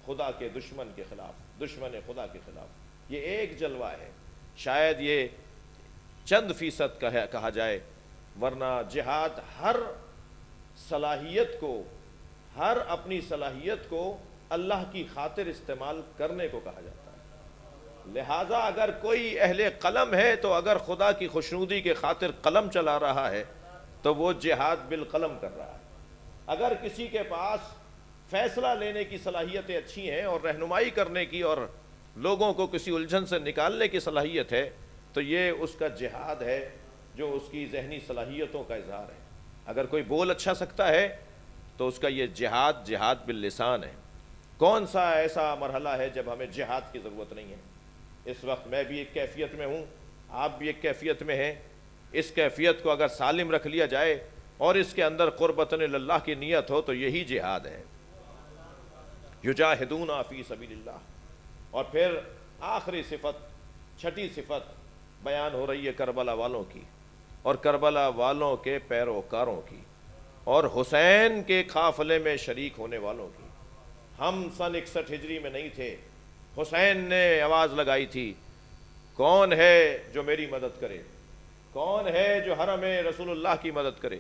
خدا کے دشمن کے خلاف، دشمن خدا کے خلاف، یہ ایک جلوہ ہے، شاید یہ چند فیصد کہا جائے، ورنہ جہاد ہر صلاحیت کو، ہر اپنی صلاحیت کو اللہ کی خاطر استعمال کرنے کو کہا جاتا ہے۔ لہٰذا اگر کوئی اہل قلم ہے تو اگر خدا کی خوشنودی کے خاطر قلم چلا رہا ہے تو وہ جہاد بالقلم کر رہا ہے۔ اگر کسی کے پاس فیصلہ لینے کی صلاحیتیں اچھی ہیں اور رہنمائی کرنے کی اور لوگوں کو کسی الجھن سے نکالنے کی صلاحیت ہے تو یہ اس کا جہاد ہے، جو اس کی ذہنی صلاحیتوں کا اظہار ہے۔ اگر کوئی بول اچھا سکتا ہے تو اس کا یہ جہاد باللسان ہے۔ کون سا ایسا مرحلہ ہے جب ہمیں جہاد کی ضرورت نہیں ہے؟ اس وقت میں بھی ایک کیفیت میں ہوں، آپ بھی ایک کیفیت میں ہیں۔ اس کیفیت کو اگر سالم رکھ لیا جائے اور اس کے اندر قربتاً اللہ کی نیت ہو تو یہی جہاد ہے۔ یجاہدون فی سبیل اللہ۔ اور پھر آخری صفت، چھٹی صفت بیان ہو رہی ہے کربلا والوں کی اور کربلا والوں کے پیروکاروں کی اور حسین کے قافلے میں شریک ہونے والوں کی۔ ہم سن 61 ہجری میں نہیں تھے، حسین نے آواز لگائی تھی، کون ہے جو میری مدد کرے، کون ہے جو حرم رسول اللہ کی مدد کرے۔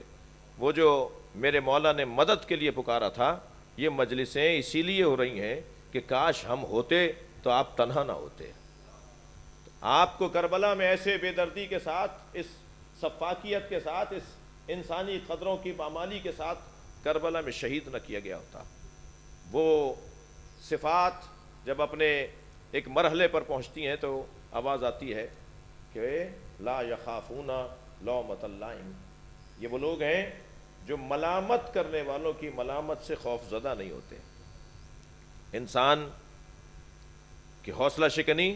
وہ جو میرے مولا نے مدد کے لیے پکارا تھا، یہ مجلسیں اسی لیے ہو رہی ہیں کہ کاش ہم ہوتے تو آپ تنہا نہ ہوتے۔ آپ کو کربلا میں ایسے بے دردی کے ساتھ، اس سفاکیت کے ساتھ، اس انسانی قدروں کی پامالی کے ساتھ کربلا میں شہید نہ کیا گیا ہوتا۔ وہ صفات جب اپنے ایک مرحلے پر پہنچتی ہیں تو آواز آتی ہے کہ لا یخافون لومۃ لائم۔ یہ وہ لوگ ہیں جو ملامت کرنے والوں کی ملامت سے خوف زدہ نہیں ہوتے۔ انسان کی حوصلہ شکنی،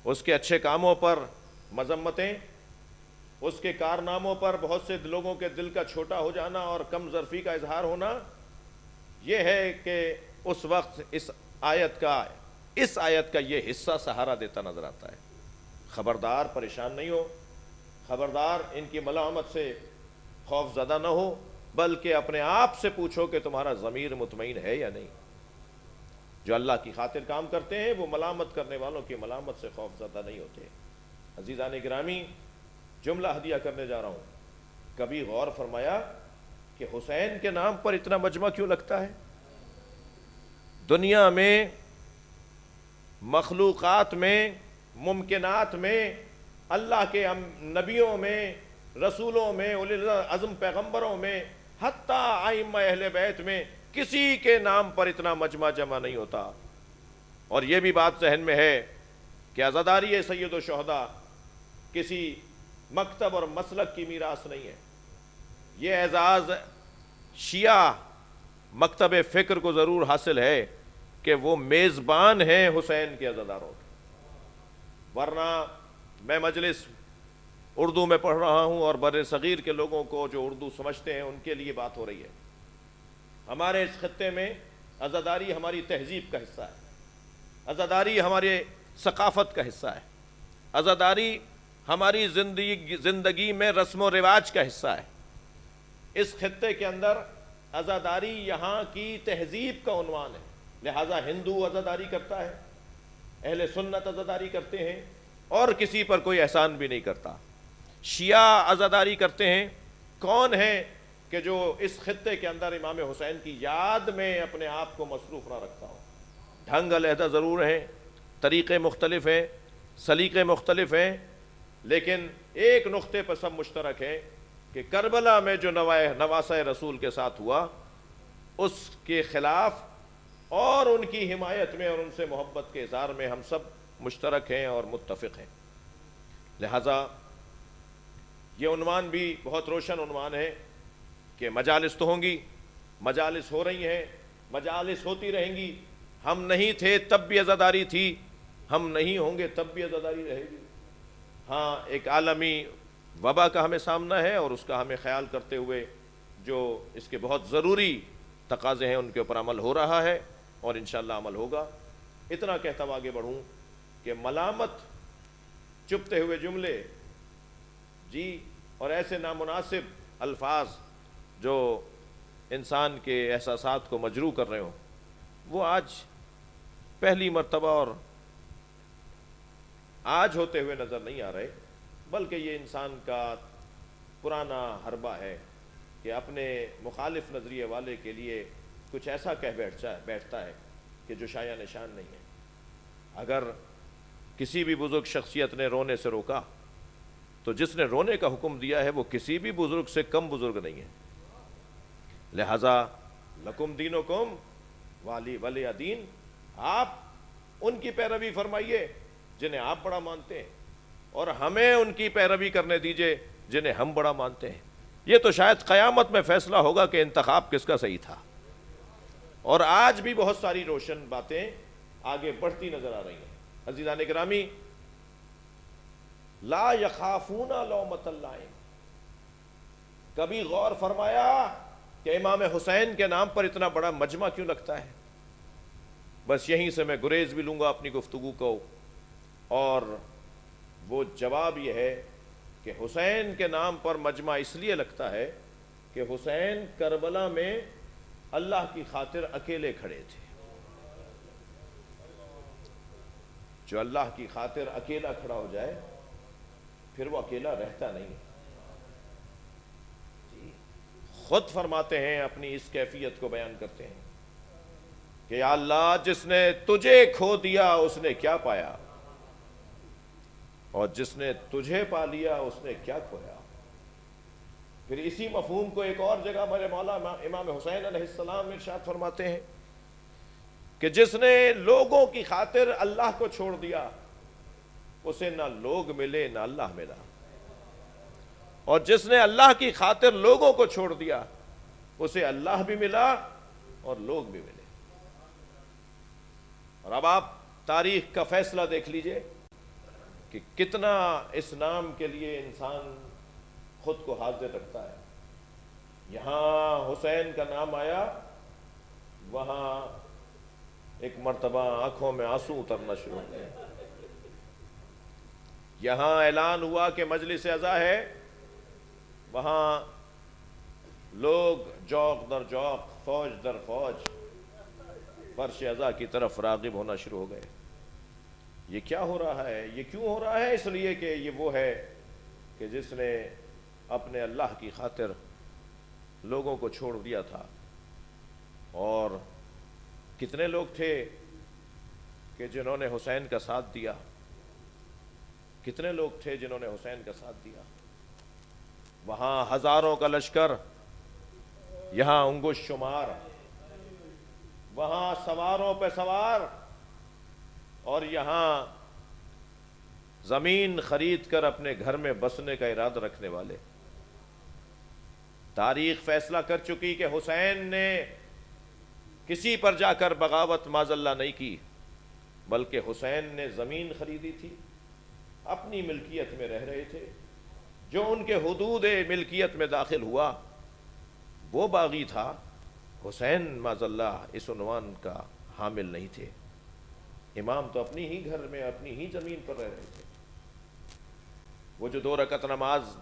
اس کے اچھے کاموں پر مذمتیں، اس کے کارناموں پر بہت سے لوگوں کے دل کا چھوٹا ہو جانا اور کم ظرفی کا اظہار ہونا، یہ ہے کہ اس وقت اس آیت کا یہ حصہ سہارا دیتا نظر آتا ہے۔ خبردار پریشان نہیں ہو، خبردار ان کی ملامت سے خوف زدہ نہ ہو، بلکہ اپنے آپ سے پوچھو کہ تمہارا ضمیر مطمئن ہے یا نہیں۔ جو اللہ کی خاطر کام کرتے ہیں وہ ملامت کرنے والوں کی ملامت سے خوف زدہ نہیں ہوتے۔ عزیزان گرامی، جملہ ہدیہ کرنے جا رہا ہوں، کبھی غور فرمایا کہ حسین کے نام پر اتنا مجمع کیوں لگتا ہے؟ دنیا میں، مخلوقات میں، ممکنات میں، اللہ کے نبیوں میں، رسولوں میں، اولی العزم پیغمبروں میں، حتیٰ ائمہ اہل بیت میں کسی کے نام پر اتنا مجمع جمع نہیں ہوتا۔ اور یہ بھی بات ذہن میں ہے کہ عزاداری سید الشہداء کسی مکتب اور مسلک کی میراث نہیں ہے۔ یہ اعزاز شیعہ مکتب فکر کو ضرور حاصل ہے کہ وہ میزبان ہیں حسین کے عزاداروں کے، ورنہ میں مجلس اردو میں پڑھ رہا ہوں اور بر صغیر کے لوگوں کو جو اردو سمجھتے ہیں ان کے لیے بات ہو رہی ہے۔ ہمارے اس خطے میں عزاداری ہماری تہذیب کا حصہ ہے، عزاداری ہمارے ثقافت کا حصہ ہے، عزاداری ہماری زندگی میں رسم و رواج کا حصہ ہے۔ اس خطے کے اندر عزاداری یہاں کی تہذیب کا عنوان ہے، لہٰذا ہندو عزاداری کرتا ہے، اہل سنت عزاداری کرتے ہیں اور کسی پر کوئی احسان بھی نہیں کرتا۔ شیعہ عزاداری کرتے ہیں، کون ہے کہ جو اس خطے کے اندر امام حسین کی یاد میں اپنے آپ کو مصروف نہ رکھتا ہو؟ ڈھنگ علیحدہ ضرور ہیں، طریقے مختلف ہیں، سلیقے مختلف ہیں، لیکن ایک نقطے پر سب مشترک ہے کہ کربلا میں جو نواسہ رسول کے ساتھ ہوا اس کے خلاف اور ان کی حمایت میں اور ان سے محبت کے اظہار میں ہم سب مشترک ہیں اور متفق ہیں۔ لہٰذا یہ عنوان بھی بہت روشن عنوان ہے کہ مجالس تو ہوں گی، مجالس ہو رہی ہیں، مجالس ہوتی رہیں گی، ہم نہیں تھے تب بھی عزاداری تھی، ہم نہیں ہوں گے تب بھی عزاداری رہے گی۔ ہاں، ایک عالمی وبا کا ہمیں سامنا ہے اور اس کا ہمیں خیال کرتے ہوئے جو اس کے بہت ضروری تقاضے ہیں ان کے اوپر عمل ہو رہا ہے اور انشاءاللہ عمل ہوگا۔ اتنا کہتا ہوا آگے بڑھوں کہ ملامت، چپتے ہوئے جملے جی اور ایسے نامناسب الفاظ جو انسان کے احساسات کو مجروح کر رہے ہوں، وہ آج پہلی مرتبہ اور آج ہوتے ہوئے نظر نہیں آ رہے، بلکہ یہ انسان کا پرانا حربہ ہے کہ اپنے مخالف نظریے والے کے لیے کچھ ایسا کہہ بیٹھتا ہے کہ جو شایع نشان نہیں ہے۔ اگر کسی بھی بزرگ شخصیت نے رونے سے روکا تو جس نے رونے کا حکم دیا ہے وہ کسی بھی بزرگ سے کم بزرگ نہیں ہے۔ لہذا لکم دینکم ولی دین، آپ ان کی پیروی فرمائیے جنہیں آپ بڑا مانتے ہیں اور ہمیں ان کی پیروی کرنے دیجئے جنہیں ہم بڑا مانتے ہیں۔ یہ تو شاید قیامت میں فیصلہ ہوگا کہ انتخاب کس کا صحیح تھا۔ اور آج بھی بہت ساری روشن باتیں آگے بڑھتی نظر آ رہی ہیں۔ عزیزان گرامی، لا یخافون لومۃ لائم، کبھی غور فرمایا کہ امام حسین کے نام پر اتنا بڑا مجمع کیوں لگتا ہے؟ بس یہیں سے میں گریز بھی لوں گا اپنی گفتگو کو، اور وہ جواب یہ ہے کہ حسین کے نام پر مجمع اس لیے لگتا ہے کہ حسین کربلا میں اللہ کی خاطر اکیلے کھڑے تھے۔ جو اللہ کی خاطر اکیلا کھڑا ہو جائے پھر وہ اکیلا رہتا نہیں۔ خود فرماتے ہیں، اپنی اس کیفیت کو بیان کرتے ہیں کہ یا اللہ، جس نے تجھے کھو دیا اس نے کیا پایا، اور جس نے تجھے پا لیا اس نے کیا کھویا۔ پھر اسی مفہوم کو ایک اور جگہ میرے مولا امام حسین علیہ السلام ارشاد فرماتے ہیں کہ جس نے لوگوں کی خاطر اللہ کو چھوڑ دیا اسے نہ لوگ ملے نہ اللہ ملا، اور جس نے اللہ کی خاطر لوگوں کو چھوڑ دیا اسے اللہ بھی ملا اور لوگ بھی ملے۔ اور اب آپ تاریخ کا فیصلہ دیکھ لیجئے کہ کتنا اس نام کے لیے انسان خود کو حاضر رکھتا ہے۔ یہاں حسین کا نام آیا، وہاں ایک مرتبہ آنکھوں میں آنسو اترنا شروع ہو گئے۔ یہاں اعلان ہوا کہ مجلس عزا ہے، وہاں لوگ جوق در جوق، فوج در فوج فرش عزا کی طرف راغب ہونا شروع ہو گئے۔ یہ کیا ہو رہا ہے؟ یہ کیوں ہو رہا ہے؟ اس لیے کہ یہ وہ ہے کہ جس نے اپنے اللہ کی خاطر لوگوں کو چھوڑ دیا تھا۔ اور کتنے لوگ تھے کہ جنہوں نے حسین کا ساتھ دیا؟ کتنے لوگ تھے جنہوں نے حسین کا ساتھ دیا؟ وہاں ہزاروں کا لشکر، یہاں انگش شمار، وہاں سواروں پہ سوار، اور یہاں زمین خرید کر اپنے گھر میں بسنے کا ارادہ رکھنے والے۔ تاریخ فیصلہ کر چکی کہ حسین نے کسی پر جا کر بغاوت معاذ اللہ نہیں کی، بلکہ حسین نے زمین خریدی تھی، اپنی ملکیت میں رہ رہے تھے۔ جو ان کے حدود ملکیت میں داخل ہوا وہ باغی تھا، حسین معاذ اللہ اس عنوان کا حامل نہیں تھے۔ امام تو اپنی ہی گھر میں اپنی ہی زمین پر رہ رہے تھے۔ وہ جو 2 رکعت نماز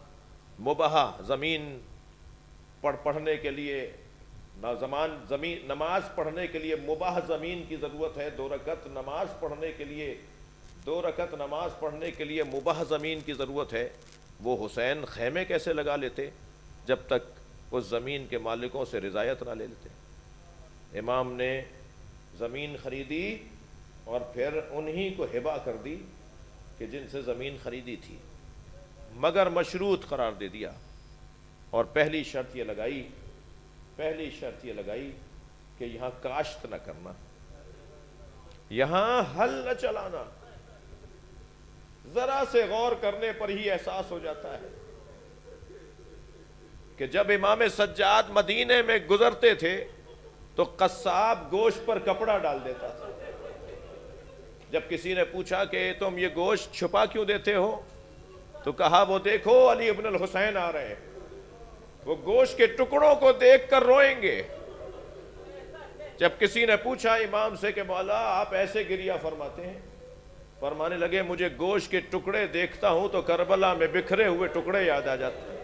مباح زمین پڑھنے کے لیے زمین نماز پڑھنے کے لیے مباح زمین کی ضرورت ہے، 2 رکعت نماز پڑھنے کے لیے 2 رکعت نماز پڑھنے کے لیے مباح زمین کی ضرورت ہے، وہ حسین خیمے کیسے لگا لیتے جب تک اس زمین کے مالکوں سے رضایت نہ لے لیتے؟ امام نے زمین خریدی اور پھر انہی کو ہبہ کر دی کہ جن سے زمین خریدی تھی، مگر مشروط قرار دے دیا، اور پہلی شرط یہ لگائی کہ یہاں کاشت نہ کرنا، یہاں ہل نہ چلانا۔ ذرا سے غور کرنے پر ہی احساس ہو جاتا ہے کہ جب امام سجاد مدینے میں گزرتے تھے تو قصاب گوشت پر کپڑا ڈال دیتا تھا۔ جب کسی نے پوچھا کہ تم یہ گوشت چھپا کیوں دیتے ہو تو کہا وہ دیکھو علی ابن الحسین آ رہے ہیں، وہ گوشت کے ٹکڑوں کو دیکھ کر روئیں گے۔ جب کسی نے پوچھا امام سے کہ مولا آپ ایسے گریہ فرماتے ہیں، فرمانے لگے مجھے گوشت کے ٹکڑے دیکھتا ہوں تو کربلا میں بکھرے ہوئے ٹکڑے یاد آ جاتے ہیں۔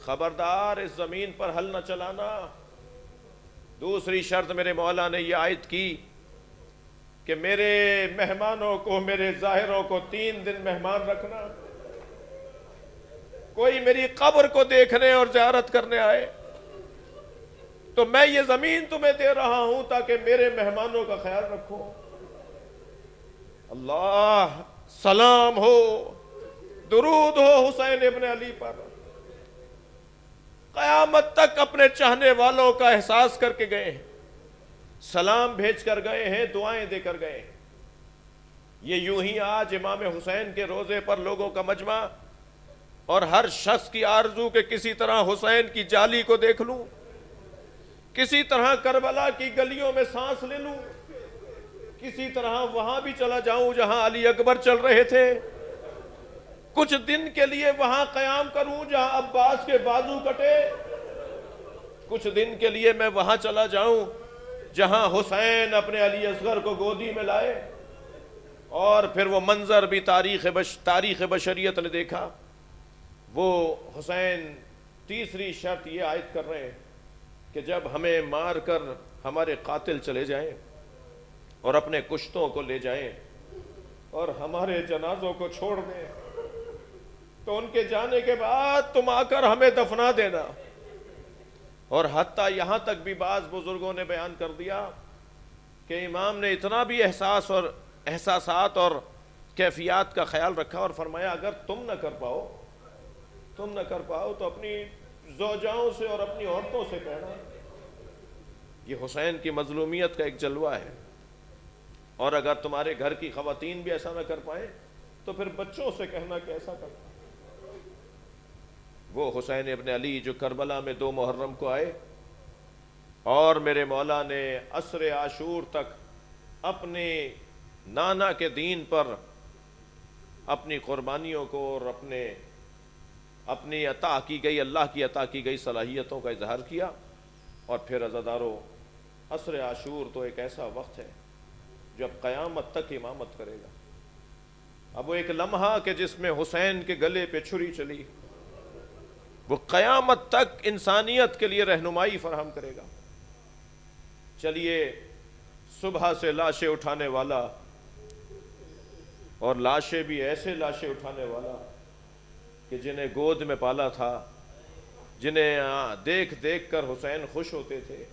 خبردار اس زمین پر ہل نہ چلانا۔ دوسری شرط میرے مولا نے یہ عائد کی کہ میرے مہمانوں کو، میرے ظاہروں کو 3 دن مہمان رکھنا۔ کوئی میری قبر کو دیکھنے اور زیارت کرنے آئے تو میں یہ زمین تمہیں دے رہا ہوں تاکہ میرے مہمانوں کا خیال رکھو۔ اللہ سلام ہو، درود ہو حسین ابن علی پر۔ قیامت تک اپنے چاہنے والوں کا احساس کر کے گئے ہیں، سلام بھیج کر گئے ہیں، دعائیں دے کر گئے ہیں۔ یہ یوں ہی آج امام حسین کے روزے پر لوگوں کا مجمع اور ہر شخص کی آرزو کہ کسی طرح حسین کی جالی کو دیکھ لوں، کسی طرح کربلا کی گلیوں میں سانس لے لوں، کسی طرح وہاں بھی چلا جاؤں جہاں علی اکبر چل رہے تھے، کچھ دن کے لیے وہاں قیام کروں جہاں عباس کے بازو کٹے، کچھ دن کے لیے میں وہاں چلا جاؤں جہاں حسین اپنے علی اصغر کو گودی میں لائے۔ اور پھر وہ منظر بھی تاریخ بشریت نے دیکھا۔ وہ حسین تیسری شرط یہ عائد کر رہے ہیں کہ جب ہمیں مار کر ہمارے قاتل چلے جائیں اور اپنے کشتوں کو لے جائیں اور ہمارے جنازوں کو چھوڑ دیں تو ان کے جانے کے بعد تم آ کر ہمیں دفنا دینا۔ اور حتیٰ یہاں تک بھی بعض بزرگوں نے بیان کر دیا کہ امام نے اتنا بھی احساسات اور کیفیات کا خیال رکھا اور فرمایا اگر تم نہ کر پاؤ تو اپنی زوجاؤں سے اور اپنی عورتوں سے کہنا۔ یہ حسین کی مظلومیت کا ایک جلوہ ہے۔ اور اگر تمہارے گھر کی خواتین بھی ایسا نہ کر پائیں تو پھر بچوں سے کہنا کہ ایسا کرنا۔ وہ حسین ابن علی جو کربلا میں 2 محرم کو آئے اور میرے مولا نے عصر عاشور تک اپنے نانا کے دین پر اپنی قربانیوں کو اور اپنی عطا کی گئی، اللہ کی عطا کی گئی صلاحیتوں کا اظہار کیا۔ اور پھر عزادارو، عصر عاشور تو ایک ایسا وقت ہے جو اب قیامت تک امامت کرے گا۔ اب وہ ایک لمحہ کہ جس میں حسین کے گلے پہ چھری چلی، وہ قیامت تک انسانیت کے لیے رہنمائی فراہم کرے گا۔ چلیے، صبح سے لاشیں اٹھانے والا، اور لاشیں بھی ایسے لاشیں اٹھانے والا کہ جنہیں گود میں پالا تھا، جنہیں دیکھ دیکھ کر حسین خوش ہوتے تھے،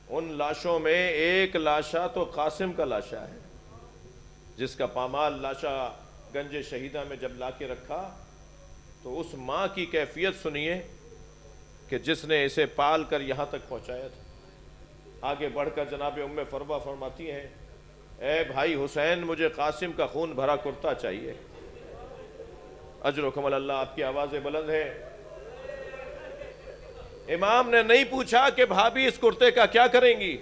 ان لاشوں میں ایک لاشا تو قاسم کا لاشا ہے، جس کا پامال لاشا گنج شہیدہ میں جب لا کے رکھا تو اس ماں کی کیفیت سنیے کہ جس نے اسے پال کر یہاں تک پہنچایا تھا۔ آگے بڑھ کر جناب ام فروہ فرماتی ہیں، اے بھائی حسین مجھے قاسم کا خون بھرا کرتا چاہیے۔ اجرکم اللہ، آپ کی آوازیں بلند ہیں۔ امام نے نہیں پوچھا کہ بھابھی اس کرتے کا کیا کریں گی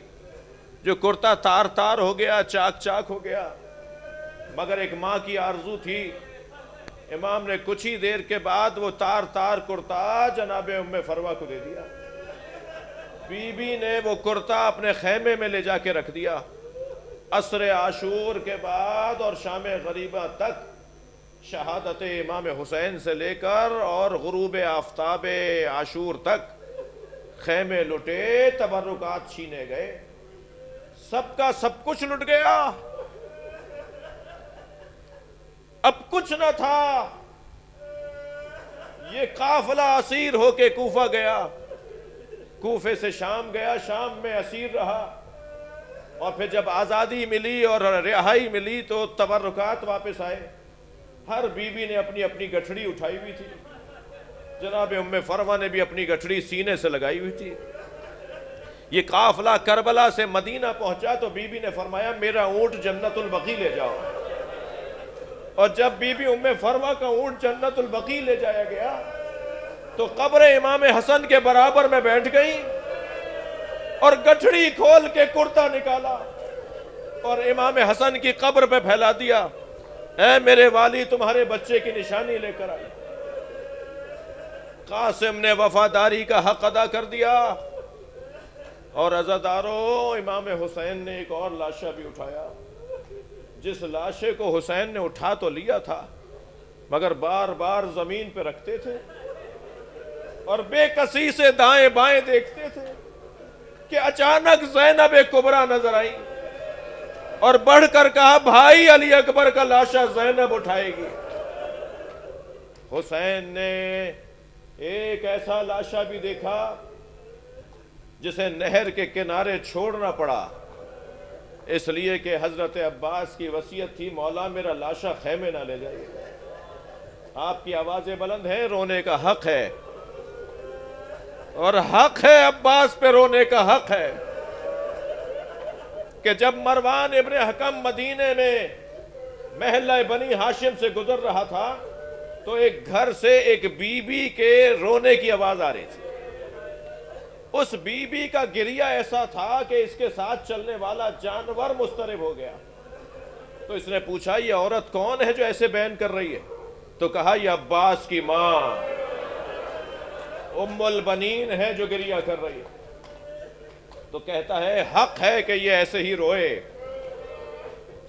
جو کرتا تار تار ہو گیا، چاک چاک ہو گیا، مگر ایک ماں کی آرزو تھی۔ امام نے کچھ ہی دیر کے بعد وہ تار تار کرتا جناب ام فروہ کو دے دیا۔ بی بی نے وہ کرتا اپنے خیمے میں لے جا کے رکھ دیا۔ عصر عاشور کے بعد اور شام غریبہ تک شہادت امام حسین سے لے کر اور غروب آفتاب عاشور تک خیمے لٹے، تبرکات چھینے گئے، سب کا سب کچھ لٹ گیا، اب کچھ نہ تھا۔ یہ قافلہ اسیر ہو کے کوفہ گیا، کوفے سے شام گیا، شام میں اسیر رہا، اور پھر جب آزادی ملی اور رہائی ملی تو تبرکات واپس آئے۔ ہر بیوی نے اپنی اپنی گٹھڑی اٹھائی ہوئی تھی، جناب ام فروا نے بھی اپنی گٹھڑی سینے سے لگائی ہوئی تھی۔ یہ قافلہ کربلا سے مدینہ پہنچا تو بی بی نے فرمایا میرا اونٹ جنت البقیع لے جاؤ، اور جب بی بی ام فروا کا اونٹ جنت البقیع لے جایا گیا تو قبر امام حسن کے برابر میں بیٹھ گئی اور گٹھڑی کھول کے کرتا نکالا اور امام حسن کی قبر پہ پھیلا دیا، اے میرے والی تمہارے بچے کی نشانی لے کر آئی۔ قاسم نے وفاداری کا حق ادا کر دیا، اور عزادارو امام حسین نے ایک اور لاشا بھی اٹھایا، جس لاشے کو حسین نے اٹھا تو لیا تھا مگر بار بار زمین پہ رکھتے تھے اور بے کسی سے دائیں بائیں دیکھتے تھے کہ اچانک زینب کبریٰ نظر آئی اور بڑھ کر کہا بھائی علی اکبر کا لاشا زینب اٹھائے گی۔ حسین نے ایک ایسا لاشا بھی دیکھا جسے نہر کے کنارے چھوڑنا پڑا، اس لیے کہ حضرت عباس کی وصیت تھی مولا میرا لاشا خیمے نہ لے جائے۔ آپ کی آوازیں بلند ہیں، رونے کا حق ہے، اور حق ہے عباس پہ رونے کا حق ہے کہ جب مروان ابن حکم مدینے میں محلہ بنی ہاشم سے گزر رہا تھا تو ایک گھر سے ایک بی بی کے رونے کی آواز آ رہی تھی۔ اس بی بی کا گریہ ایسا تھا کہ اس کے ساتھ چلنے والا جانور مضطرب ہو گیا، تو اس نے پوچھا یہ عورت کون ہے جو ایسے بین کر رہی ہے؟ تو کہا یہ عباس کی ماں ام البنین ہے جو گریہ کر رہی ہے۔ تو کہتا ہے حق ہے کہ یہ ایسے ہی روئے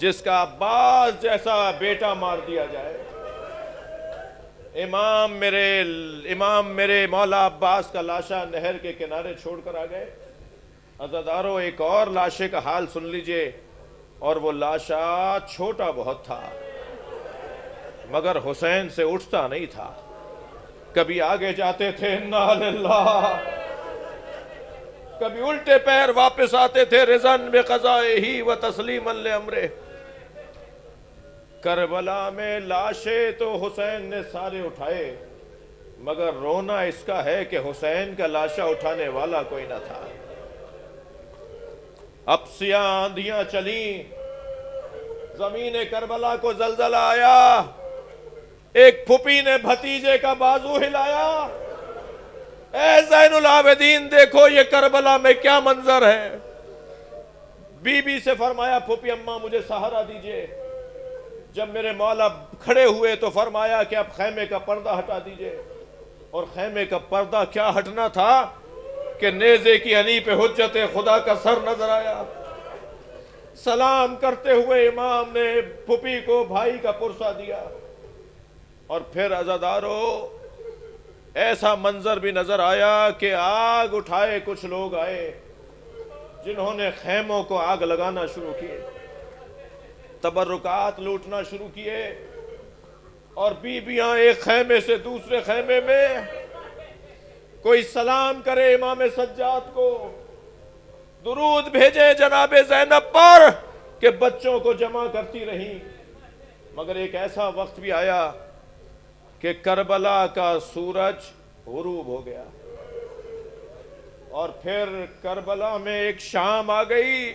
جس کا عباس جیسا بیٹا مار دیا جائے۔ امام میرے مولا عباس کا لاشا نہر کے کنارے چھوڑ کر آ گئے۔ عزادارو ایک اور لاشے کا حال سن لیجئے، اور وہ لاشا چھوٹا بہت تھا مگر حسین سے اٹھتا نہیں تھا، کبھی آگے جاتے تھے انا للہ، کبھی الٹے پیر واپس آتے تھے رضاً بقضائہ و تسلیما لامرہ۔ کربلا میں لاشیں تو حسین نے سارے اٹھائے مگر رونا اس کا ہے کہ حسین کا لاشا اٹھانے والا کوئی نہ تھا۔ اپسیاں آندھیاں چلیں، زمین کربلا کو زلزلہ آیا، ایک پھپھی نے بھتیجے کا بازو ہلایا، اے زین العابدین دیکھو یہ کربلا میں کیا منظر ہے۔ بی بی سے فرمایا پھپھی اماں مجھے سہارا دیجئے۔ جب میرے مولا کھڑے ہوئے تو فرمایا کہ اب خیمے کا پردہ ہٹا دیجئے، اور خیمے کا پردہ کیا ہٹنا تھا کہ نیزے کی ہنی پہ حجت خدا کا سر نظر آیا۔ سلام کرتے ہوئے امام نے پھپھی کو بھائی کا پرسہ دیا، اور پھر عزادارو ایسا منظر بھی نظر آیا کہ آگ اٹھائے کچھ لوگ آئے جنہوں نے خیموں کو آگ لگانا شروع کیے، تبرکات لوٹنا شروع کیے، اور بیویاں ایک خیمے سے دوسرے خیمے میں، کوئی سلام کرے امام سجاد کو، درود بھیجے جناب زینب پر کہ بچوں کو جمع کرتی رہیں، مگر ایک ایسا وقت بھی آیا کہ کربلا کا سورج غروب ہو گیا، اور پھر کربلا میں ایک شام آ گئی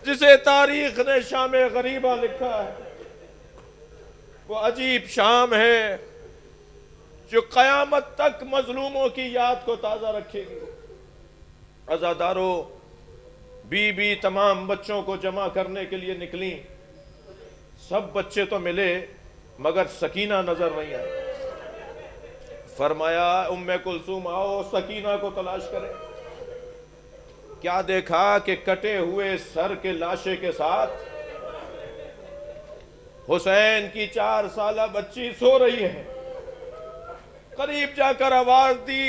جسے تاریخ نے شام غریبہ لکھا ہے۔ وہ عجیب شام ہے جو قیامت تک مظلوموں کی یاد کو تازہ رکھے گی۔ عزادارو بی بی تمام بچوں کو جمع کرنے کے لیے نکلیں، سب بچے تو ملے مگر سکینہ نظر نہیں آئی۔ فرمایا ام کلثوم آؤ سکینہ کو تلاش کریں۔ کیا دیکھا کہ کٹے ہوئے سر کے لاشے کے ساتھ حسین کی 4 سالہ بچی سو رہی ہے، قریب جا کر آواز دی،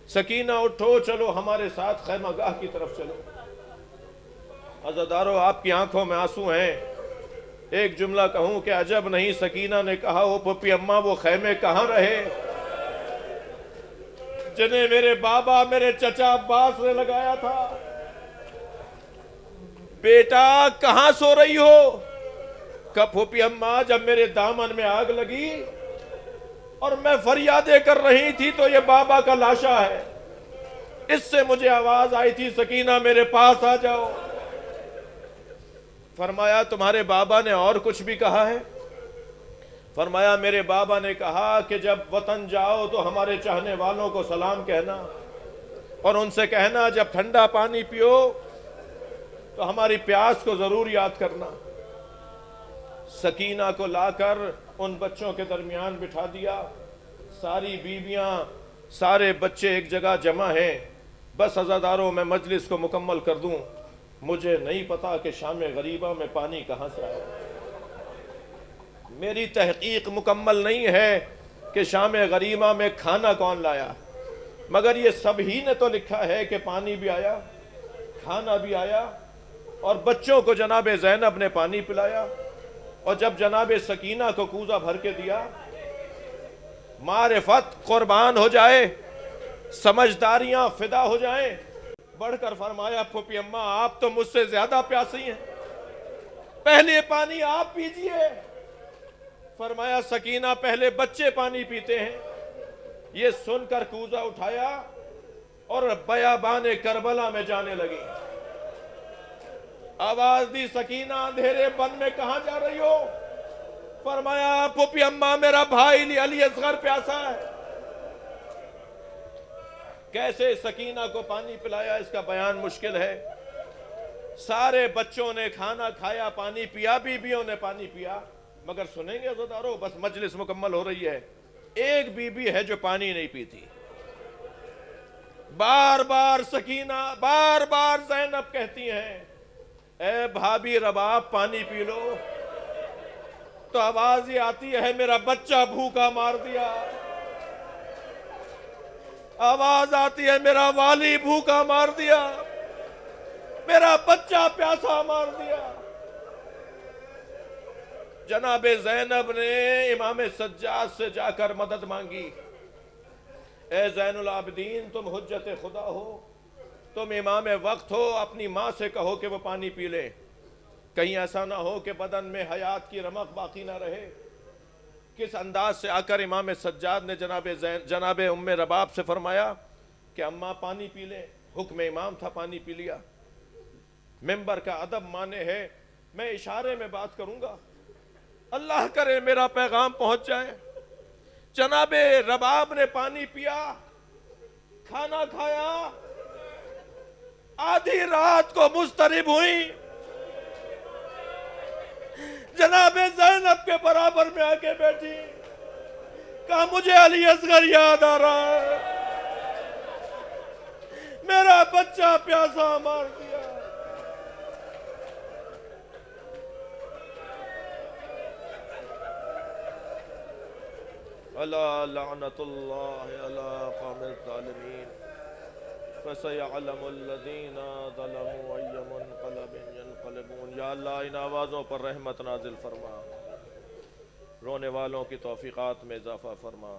سکینہ اٹھو، چلو ہمارے ساتھ خیمہ گاہ کی طرف چلو۔ عزادارو، آپ کی آنکھوں میں آنسو ہیں۔ ایک جملہ کہوں کہ عجب نہیں، سکینہ نے کہا، او پھپھی اماں وہ خیمے کہاں رہے جنہیں میرے بابا میرے چچا عباس نے لگایا تھا؟ بیٹا کہاں سو رہی ہو؟ کہ پھپھی اماں جب میرے دامن میں آگ لگی اور میں فریادیں کر رہی تھی تو یہ بابا کا لاشا ہے، اس سے مجھے آواز آئی تھی سکینہ میرے پاس آ جاؤ۔ فرمایا تمہارے بابا نے اور کچھ بھی کہا ہے؟ فرمایا میرے بابا نے کہا کہ جب وطن جاؤ تو ہمارے چاہنے والوں کو سلام کہنا اور ان سے کہنا جب ٹھنڈا پانی پیو تو ہماری پیاس کو ضرور یاد کرنا۔ سکینہ کو لا کر ان بچوں کے درمیان بٹھا دیا، ساری بیویاں سارے بچے ایک جگہ جمع ہیں۔ بس عزاداروں میں مجلس کو مکمل کر دوں، مجھے نہیں پتا کہ شام غریبہ میں پانی کہاں سے آیا، میری تحقیق مکمل نہیں ہے کہ شام غریبہ میں کھانا کون لایا، مگر یہ سب ہی نے تو لکھا ہے کہ پانی بھی آیا، کھانا بھی آیا، اور بچوں کو جناب زینب نے پانی پلایا، اور جب جناب سکینہ کو کوزہ بھر کے دیا، معرفت قربان ہو جائے، سمجھداریاں فدا ہو جائیں، بڑھ کر فرمایا پھوپھی اماں آپ تو مجھ سے زیادہ پیاسی ہیں، پہلے پانی آپ پیجئے۔ فرمایا سکینہ پہلے بچے پانی پیتے ہیں۔ یہ سن کر کوزہ اٹھایا اور بیابان کربلا میں جانے لگی۔ آواز دی سکینہ اندھیرے بن میں کہاں جا رہی ہو؟ فرمایا پھوپھی اماں میرا بھائی علی اصغر پیاسا ہے۔ کیسے سکینہ کو پانی پلایا اس کا بیان مشکل ہے۔ سارے بچوں نے کھانا کھایا، پانی پیا، بیویوں نے پانی پیا، مگر سنیں گے عزادارو، بس مجلس مکمل ہو رہی ہے، ایک بیوی ہے جو پانی نہیں پیتی۔ بار بار سکینہ، بار بار زینب کہتی ہیں اے بھابی رباب پانی پی لو، تو آواز یہ آتی ہے میرا بچہ بھوکا مار دیا، آواز آتی ہے میرا والی بھوکا مار دیا، میرا بچہ پیاسا مار دیا۔ جناب زینب نے امام سجاد سے جا کر مدد مانگی، اے زین العابدین تم حجت خدا ہو، تم امام وقت ہو، اپنی ماں سے کہو کہ وہ پانی پی لے، کہیں ایسا نہ ہو کہ بدن میں حیات کی رمق باقی نہ رہے۔ کس انداز سے آ کر امام سجاد نے جناب ام رباب سے فرمایا کہ اماں پانی پی لیں، حکم امام تھا، پانی پی لیا۔ ممبر کا ادب مانے ہے، میں اشارے میں بات کروں گا، اللہ کرے میرا پیغام پہنچ جائے۔ جناب رباب نے پانی پیا، کھانا کھایا، آدھی رات کو مضطرب ہوئی، جناب زینب کے برابر میں آ کے بیٹھی، کہا مجھے علی اصغر یاد آ رہا ہے، میرا بچہ پیاسا مار دیا۔ الا لعنت اللہ علی قوم الظالمین فسيعلم الذين ظلموا أي منقلب ينقلبون۔ یا اللہ ان آوازوں پر رحمت نازل فرما، رونے والوں کی توفیقات میں اضافہ فرما۔